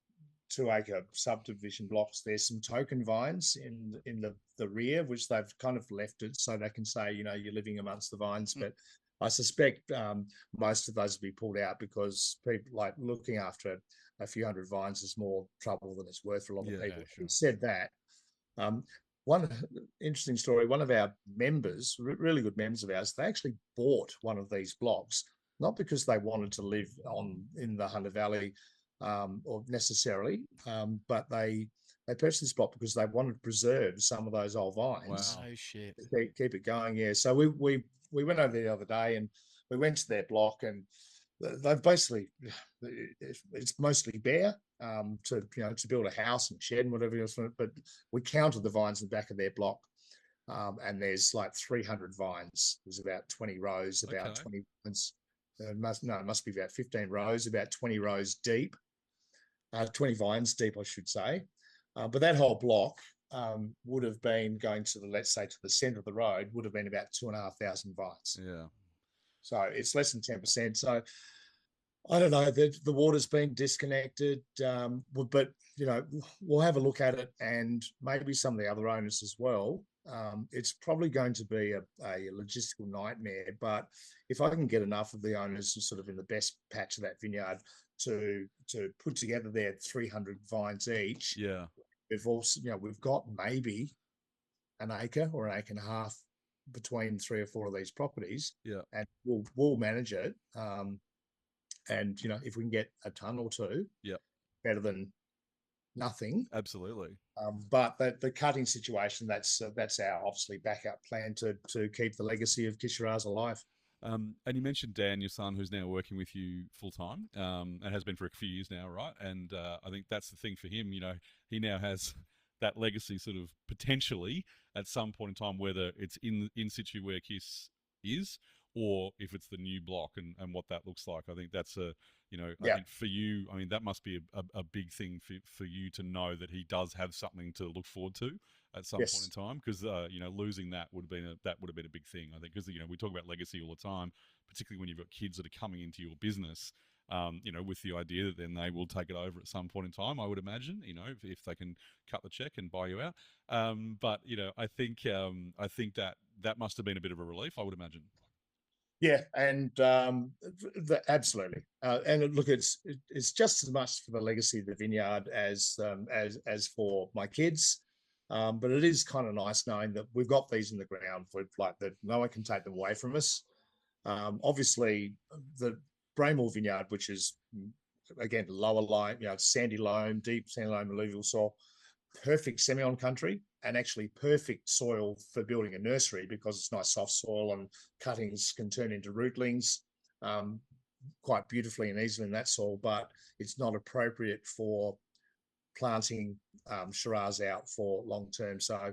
2-acre subdivision blocks, there's some token vines in the rear, which they've kind of left it so they can say, you're living amongst the vines. But I suspect most of those will be pulled out, because people like looking after a few hundred vines is more trouble than it's worth for a lot of people. Sure. Said that, one interesting story, one of our members, really good members of ours, they actually bought one of these blocks, not because they wanted to live in the Hunter Valley or necessarily, but they purchased this block because they wanted to preserve some of those old vines. Wow. Oh, shit. Keep it going, yeah. So we went over there the other day, and we went to their block, and they've basically, it's mostly bare to build a house and shed and whatever else. But we counted the vines in the back of their block, and there's like 300 vines. There's about 20 rows, about 20 vines. It must be about 15 rows, about 20 rows deep, 20 vines deep, I should say. But that whole block would have been going to let's say to the center of the road, would have been about 2,500 vines. Yeah. So it's less than 10%. So I don't know, the water's been disconnected, but we'll have a look at it, and maybe some of the other owners as well. It's probably going to be a logistical nightmare, but if I can get enough of the owners sort of in the best patch of that vineyard to put together their 300 vines each, we've got maybe an acre or an acre and a half between 3 or 4 of these properties, and we'll manage it. And if we can get a ton or two, better than nothing. Absolutely. But the cutting situation, that's our obviously backup plan to keep the legacy of KISS Shiraz alive. And you mentioned Dan, your son, who's now working with you full time, and has been for a few years now, right? And I think that's the thing for him. He now has that legacy sort of potentially at some point in time, whether it's in situ where KISS is, or if it's the new block and what that looks like. I think that's I think for you, I mean, that must be a big thing for you to know that he does have something to look forward to at some point in time, because losing that would have been a big thing, I think, because we talk about legacy all the time, particularly when you've got kids that are coming into your business, with the idea that then they will take it over at some point in time, I would imagine, if they can cut the check and buy you out. But I think that must have been a bit of a relief, I would imagine. Yeah, and absolutely. And look, it's just as much for the legacy of the vineyard as for my kids. But it is kind of nice knowing that we've got these in the ground for like that no one can take them away from us. Obviously, the Braymore vineyard, which is again lower line, sandy loam, deep sandy loam, alluvial soil, perfect Semillon country, and actually perfect soil for building a nursery because it's nice soft soil and cuttings can turn into rootlings quite beautifully and easily in that soil, but it's not appropriate for planting Shiraz out for long term. So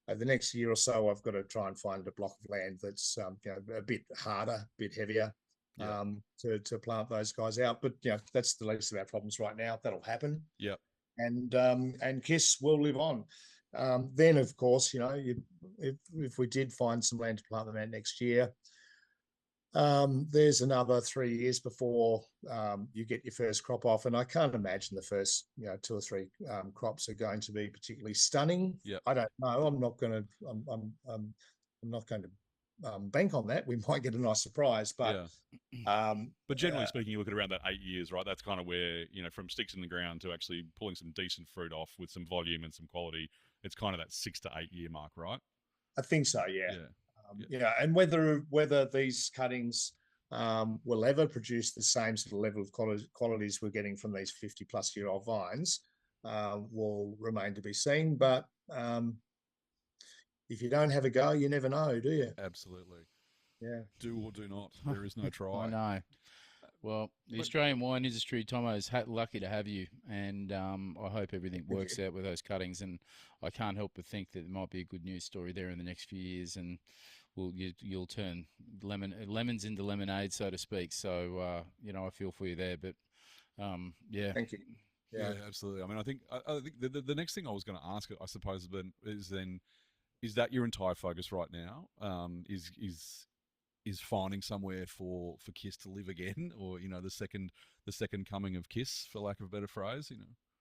the next year or so, I've got to try and find a block of land that's a bit harder, a bit heavier to plant those guys out. But that's the least of our problems right now. That'll happen. Yeah. And KISS will live on. Then, of course, if we did find some land to plant them out next year, there's another 3 years before you get your first crop off, and I can't imagine the first 2 or 3 crops are going to be particularly stunning. Yeah, I don't know. I'm not going to bank on that. We might get a nice surprise, but but generally speaking, you look at around that 8 years, right? That's kind of where from sticks in the ground to actually pulling some decent fruit off with some volume and some quality. It's kind of that 6 to 8 year mark, right? I think so. Yeah. Yeah. Yeah, and whether these cuttings will ever produce the same sort of level of qualities we're getting from these 50-plus-year-old vines will remain to be seen. But if you don't have a go, you never know, do you? Absolutely. Yeah. Do or do not. There is no try. I know. Well, the Australian wine industry, Tomo, is lucky to have you, and I hope everything works out with those cuttings. And I can't help but think that there might be a good news story there in the next few years, and you'll turn lemons into lemonade, so to speak. So I feel for you there. But yeah, thank you. Yeah, absolutely. I mean, I think the next thing I was going to ask, I suppose, is that your entire focus right now? Is finding somewhere for KISS to live again, or the second coming of KISS, for lack of a better phrase,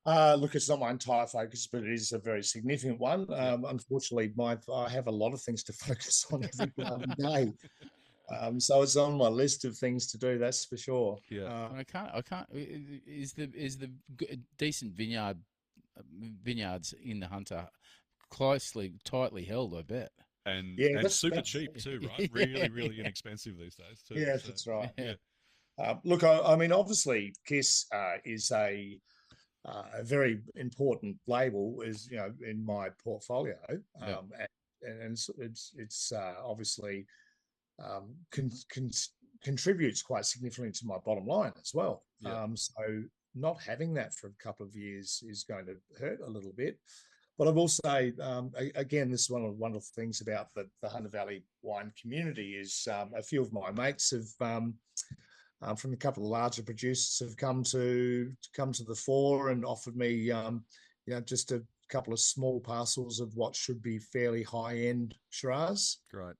Look, it's not my entire focus, but it is a very significant one. Unfortunately, I have a lot of things to focus on every day. So it's on my list of things to do. That's for sure. Yeah, I can't. Is the decent vineyards in the Hunter tightly held? I bet. And super cheap too, right? Really inexpensive these days too. Yes, that's right. Yeah. Look, I mean, obviously, KISS is a very important label, in my portfolio, and it's obviously contributes quite significantly to my bottom line as well. Yeah. So not having that for a couple of years is going to hurt a little bit. But I will say, again, this is one of the wonderful things about the Hunter Valley wine community is a few of my mates have, from a couple of larger producers, have come to the fore and offered me, just a couple of small parcels of what should be fairly high-end Shiraz. Great.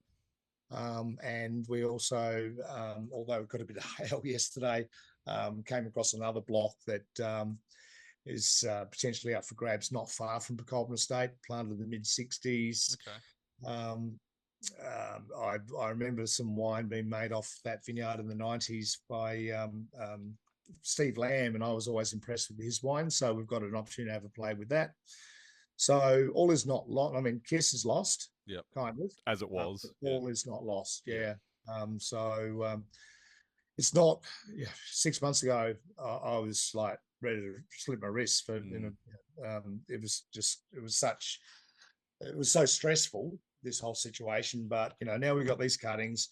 And we also, although we got a bit of hail yesterday, came across another block that is potentially up for grabs not far from Pokolbin Estate, planted in the mid-60s. Okay. I remember some wine being made off that vineyard in the 90s by Steve Lamb, and I was always impressed with his wine. So we've got an opportunity to have a play with that. So all is not lost. I mean, KISS is lost, kind of. As it was. All is not lost, it's not. 6 months ago, I was like ready to slip my wrist for it was so stressful, this whole situation. But now we've got these cuttings,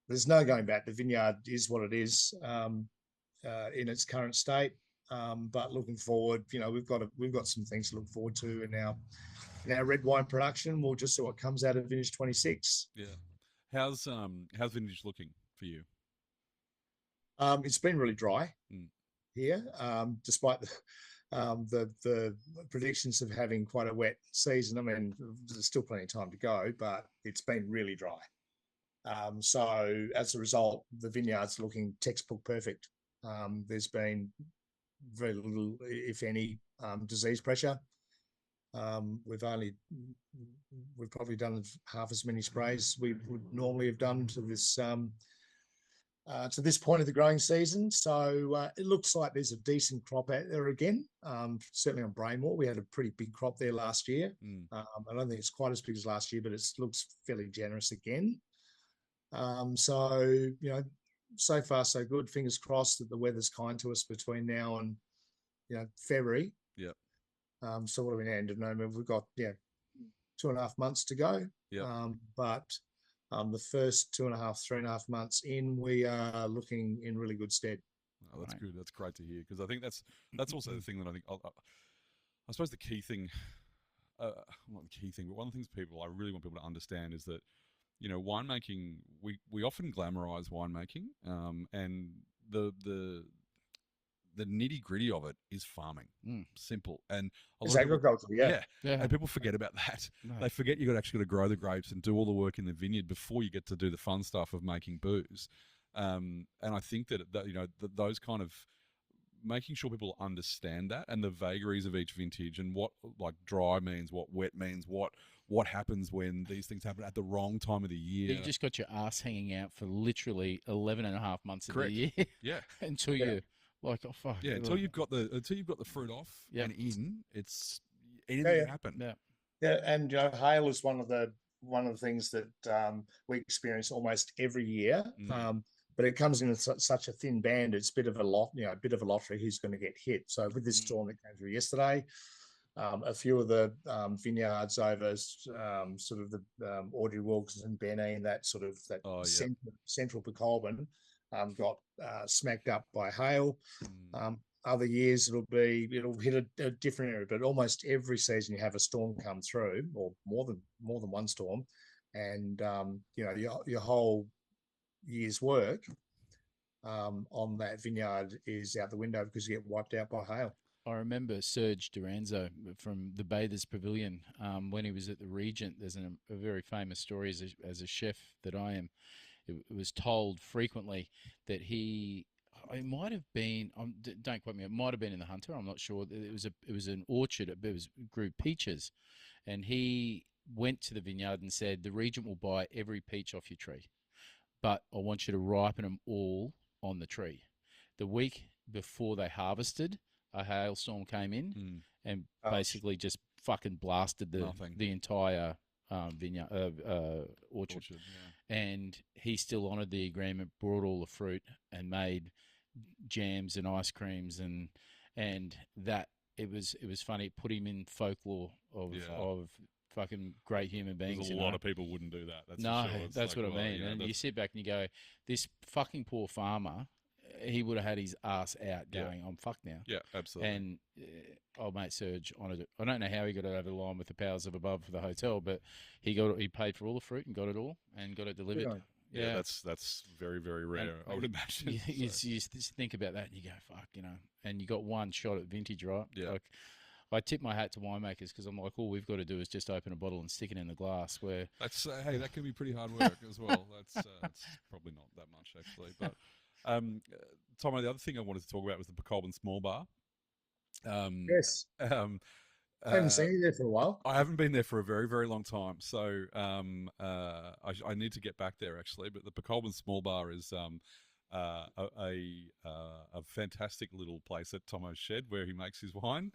there's no going back. The vineyard is what it is in its current state, but looking forward, we've got some things to look forward to in our red wine production. We'll just see what comes out of vintage 26. How's vintage looking for you? It's been really dry here, despite the predictions of having quite a wet season. I mean, there's still plenty of time to go, but it's been really dry. So as a result, the vineyard's looking textbook perfect. There's been very little, if any, disease pressure. We've probably done half as many sprays we would normally have done to this point of the growing season. So it looks like there's a decent crop out there again. Certainly on Braemore, we had a pretty big crop there last year. I don't think it's quite as big as last year, but it looks fairly generous again. So so far so good. Fingers crossed that the weather's kind to us between now and February. So what are we now, end of November? We've got 2.5 months to go. But the first 3.5 months in, we are looking in really good stead. Oh, that's good. That's great to hear, because I think that's also the thing that I think I suppose the key thing, not the key thing, but one of the things I really want people to understand is that winemaking, we often glamorize winemaking, and the nitty gritty of it is farming. Simple. And it's agriculture, and people forget about that. No. They forget you actually got to grow the grapes and do all the work in the vineyard before you get to do the fun stuff of making booze. And I think that those kind of making sure people understand that, and the vagaries of each vintage, and what like dry means, what wet means, what happens when these things happen at the wrong time of the year. You just got your ass hanging out for literally 11.5 months of the year. Until you like, oh fuck. Until you've got the fruit off and in, it's anything can happen. And hail is one of the one of the things that we experience almost every year. But it comes in such a thin band. It's a bit of a lottery who's going to get hit. So with this storm that came through yesterday, a few of the vineyards over sort of the Audrey Wilkes and Benny and that sort of central Pokolbin got smacked up by hail. Other years it'll hit a different area, but almost every season you have a storm come through, or more than one storm, and your whole year's work on that vineyard is out the window because you get wiped out by hail. I remember Serge Duranzo from the Bathers Pavilion when he was at the Regent. There's a very famous story as a chef that I am. It was told frequently that it might have been, don't quote me, it might have been in the Hunter, I'm not sure. It was an orchard, it grew peaches, and he went to the vineyard and said, the Regent will buy every peach off your tree, but I want you to ripen them all on the tree. The week before they harvested, a hailstorm came in and basically just fucking blasted the entire vineyard orchard. And he still honoured the agreement, brought all the fruit and made jams and ice creams, and that it was funny. It put him in folklore of fucking great human beings. A lot of people wouldn't do that. That's what I mean. And you sit back and you go, this fucking poor farmer, he would have had his ass out going, I'm fucked now. Yeah, absolutely. And old mate Serge honoured it. I don't know how he got it over the line with the powers of above for the hotel, but he paid for all the fruit and got it all and got it delivered. Yeah, that's very, very rare, I would imagine. You just think about that and you go, fuck, and you got one shot at vintage, right? Yeah. Like, I tip my hat to winemakers because I'm like, all we've got to do is just open a bottle and stick it in the glass. Where hey, that can be pretty hard work as well. That's probably not that much actually. But Tomo, the other thing I wanted to talk about was the Pokolbin Small Bar. Yes. I haven't seen you there for a while. I haven't been there for a very, very long time. So I need to get back there actually. But the Pokolbin Small Bar is a fantastic little place at Tomo's shed where he makes his wine.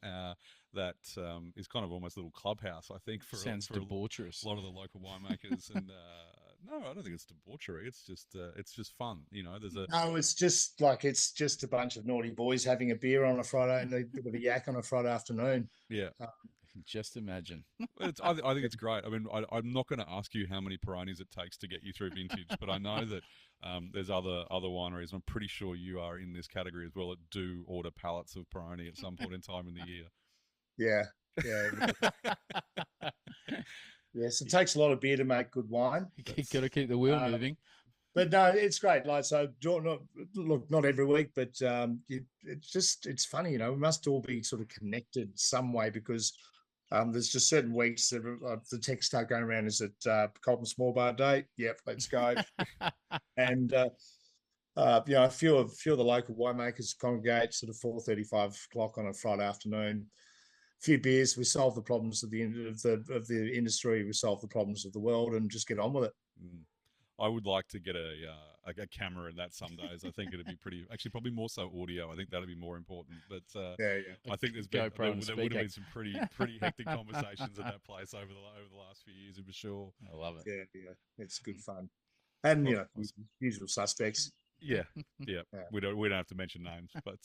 That is kind of almost a little clubhouse, I think. Sounds debaucherous. A lot of the local winemakers, and no, I don't think it's debauchery. It's just fun. No, it's just a bunch of naughty boys having a beer on a Friday and with a yak on a Friday afternoon. Yeah. Just imagine. I think it's great. I mean, I'm not going to ask you how many Peronis it takes to get you through vintage, but I know that there's other wineries. I'm pretty sure you are in this category as well. That do order pallets of Peroni at some point in time in the year. Yeah. Yes, it takes a lot of beer to make good wine. You got to keep the wheel moving. But no, it's great. Like, so not every week, but it's funny. We must all be sort of connected some way because there's just certain weeks that the texts start going around. Is it Pokolbin Small Bar Day? Yep, let's go. And a few of the local winemakers congregate sort of 4:30, 5 o'clock on a Friday afternoon. A few beers, we solve the problems of the industry, we solve the problems of the world, and just get on with it. I would like to get a camera in that some days. I think it'd be probably more so audio. I think that'd be more important. But I think there would have been some pretty hectic conversations at that place over the last few years, for sure. I love it. Yeah, it's good fun, and usual suspects. Yeah. We don't have to mention names, but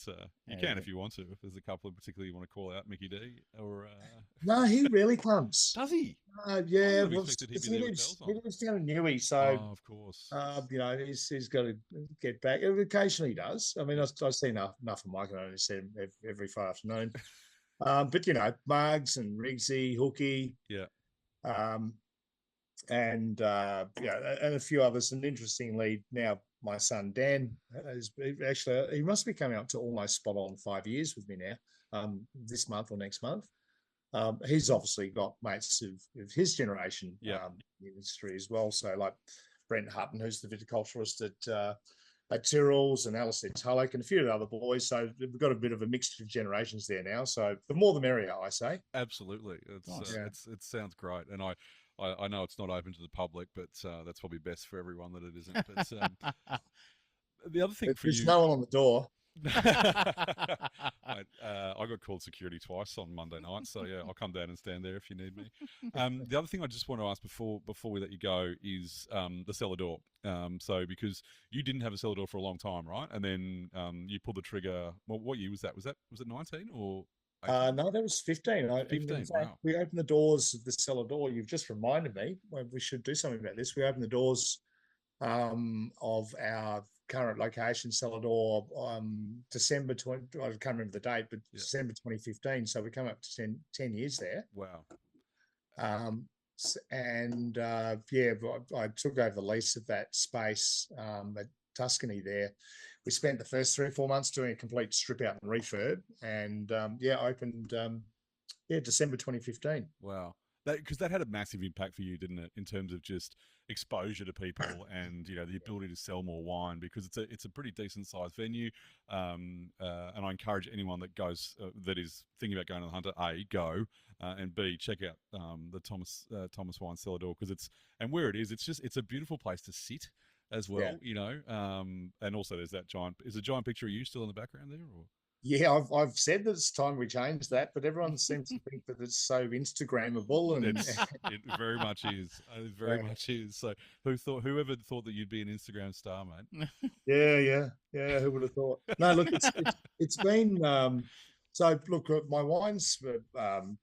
you can if you want to. If there's a couple in particular you want to call out, Mickey D or no, he really comes. Does he? Yeah, he lives down in Newey, so of course. He's got to get back. Occasionally he does. I mean, I see enough of Mike. I only see him every Friday afternoon. But Margs and Riggsy, Hooky, and a few others. And interestingly, now my son Dan he must be coming up to almost spot on 5 years with me now, this month or next month. He's obviously got mates of his generation in the industry as well. So like Brent Hutton, who's the viticulturist at Tyrrell's, and Alistair Tulloch and a few of the other boys. So we've got a bit of a mixture of generations there now. So the more the merrier, I say. Absolutely. It sounds great. And I know it's not open to the public, but that's probably best for everyone that it isn't. But the other thing there's no one on the door. I got called security twice on Monday night, so yeah, I'll come down and stand there if you need me. The other thing I just want to ask before we let you go is the cellar door. So because you didn't have a cellar door for a long time, right? And then you pulled the trigger. Well, what year was that? Was it 19 or 18? No, that was 15. 15, in fact, wow. We opened the doors of the cellar door. You've just reminded me. Well, we should do something about this. We opened the doors of our current location, cellar door, December 20. I can't remember the date, but December 2015. So we come up to 10 years there. Wow. And I took over the lease of that space at Tuscany there. We spent the first 3 or 4 months doing a complete strip out and refurb, and opened December 2015. Wow. Because that had a massive impact for you, didn't it, in terms of just exposure to people and the ability to sell more wine, because it's a pretty decent sized venue, and I encourage anyone that goes that is thinking about going to the Hunter, go and B, check out the Thomas Wine Cellar Door, because it's a beautiful place to sit as well, and also there's that is a giant picture of you still in the background there, or? Yeah, I've said that it's time we change that, but everyone seems to think that it's so Instagrammable, and it very much is. It very much is. So whoever thought that you'd be an Instagram star, mate? Yeah. Who would have thought? No, look, it's been so. Look, my wines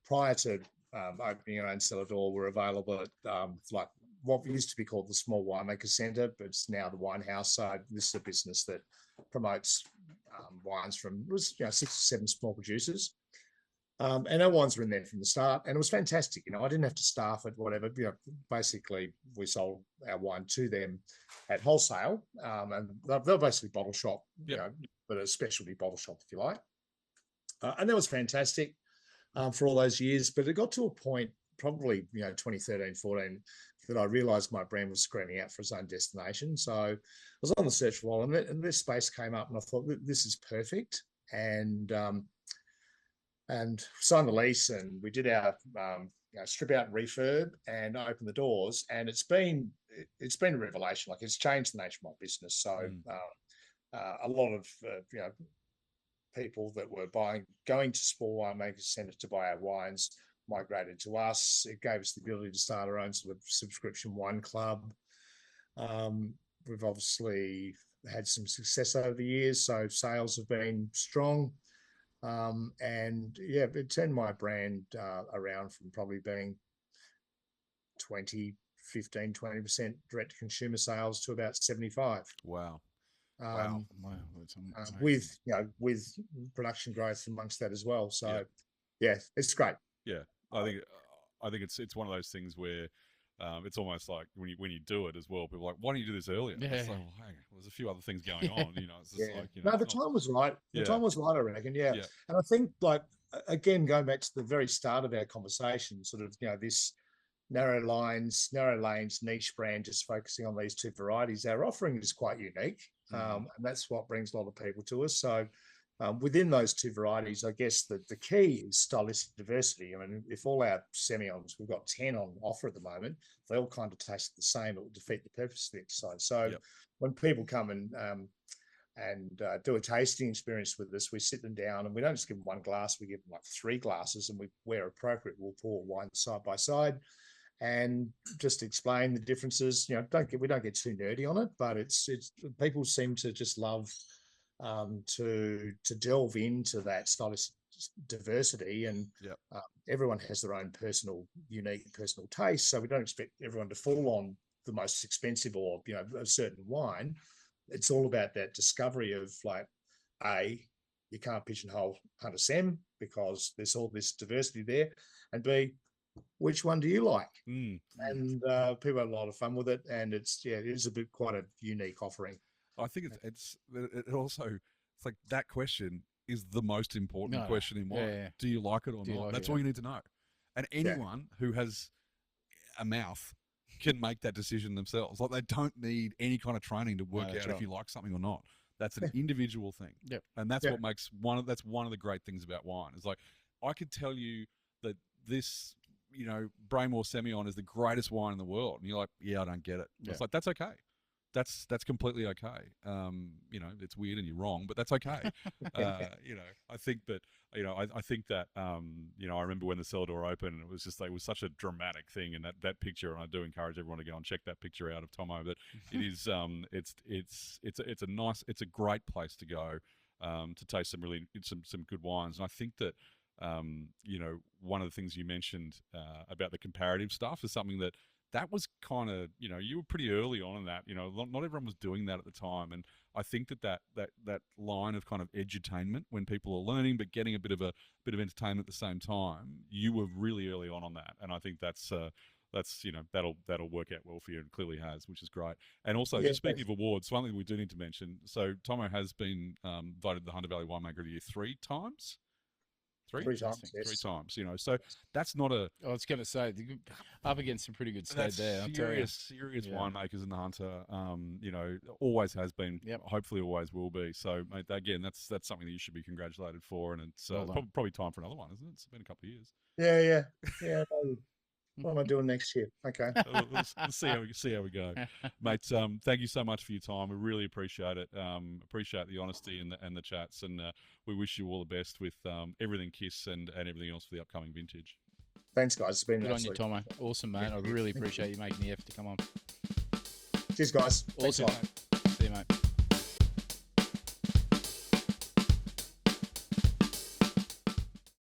prior to opening our own cellar door were available at like what used to be called the Small Winemaker Centre, but it's now the Wine House. So this is a business that promotes wines from 6 or 7 small producers, and our wines were in there from the start, and it was fantastic. I didn't have to staff it, whatever. Basically we sold our wine to them at wholesale, and they're basically bottle shop, but a specialty bottle shop, if you like. And that was fantastic for all those years. But it got to a point, probably 2013, 14, that I realised my brand was screaming out for its own destination. So I was on the search for a while, and this space came up, and I thought, this is perfect. And signed the lease, and we did our strip out and refurb and open the doors. And it's been a revelation. Like, it's changed the nature of my business. So a lot of people that were going to small winemakers centre to buy our wines migrated to us. It gave us the ability to start our own sort of subscription wine club. We've obviously had some success over the years, so sales have been strong. It turned my brand around from probably being 20% direct to consumer sales to about 75%. Wow. With production growth amongst that as well. So it's great. Yeah, I think it's one of those things where it's almost like when you do it as well, people are like, why don't you do this earlier? Yeah. It's like, well, hang on, there's a few other things going on. It's just like, no, the time was right. The time was right, I reckon. Yeah. And I think, like, again, going back to the very start of our conversation, sort of this narrow lanes, niche brand, just focusing on these 2 varieties. Our offering is quite unique, and that's what brings a lot of people to us. So within those 2 varieties, I guess the key is stylistic diversity. I mean, if all our Semillons, we've got 10 on offer at the moment, they all kind of taste the same, it will defeat the purpose of the exercise. So when people come and do a tasting experience with us, we sit them down, and we don't just give them 1 glass, we give them like 3 glasses, and where appropriate, we'll pour wine side by side and just explain the differences. We don't get too nerdy on it, but it's people seem to just love to delve into that stylistic diversity, and everyone has their own unique personal taste. So we don't expect everyone to fall on the most expensive or a certain wine. It's all about that discovery of, like, you can't pigeonhole Hunter Sem because there's all this diversity there, and B, which one do you like? And people have a lot of fun with it, and it is quite a unique offering. I think it's like that question is the most important question in wine. Yeah. Do you like it or not? That's all you need to know. And anyone who has a mouth can make that decision themselves. Like, they don't need any kind of training to work out if you like something or not. That's an individual thing. Yep. And that's what makes that's one of the great things about wine. It's like, I could tell you that this, Braemore Semillon is the greatest wine in the world. And you're like, I don't get it. It's like, that's okay. that's completely okay. You know, it's weird and you're wrong, but that's okay. You know, I think that, you know, I think that, you know, I remember when the cellar door opened, and it was just like, it was such a dramatic thing. And that picture, and I do encourage everyone to go and check that picture out of Tomo, but it is, it's a great place to go, to taste some good wines. And I think that, you know, one of the things you mentioned, about the comparative stuff is something that was kind of, you know, you were pretty early on in that. You know, not everyone was doing that at the time, and I think that line of kind of edutainment, when people are learning but getting a bit of entertainment at the same time, you were really early on that, and I think that's you know, that'll work out well for you, and clearly has, which is great. And also, just speaking of awards, one thing we do need to mention. So Tomo has been voted the Hunter Valley Winemaker of the Year 3 times. Three times, yes. 3 times, you know. So that's not a... I was going to say, up against some pretty good state there. Serious winemakers in the Hunter, you know, always has been, hopefully always will be. So, mate, again, that's something that you should be congratulated for, and it's probably time for another one, isn't it? It's been a couple of years. Yeah. What am I doing next year? Okay. We'll see how we go. Mate, thank you so much for your time. We really appreciate it. Appreciate the honesty and the chats, and we wish you all the best with everything KISS and everything else for the upcoming vintage. Thanks, guys. It's been good on you, Tomo. Awesome, mate. I really appreciate you making the effort to come on. Cheers, guys. Awesome. See you, mate.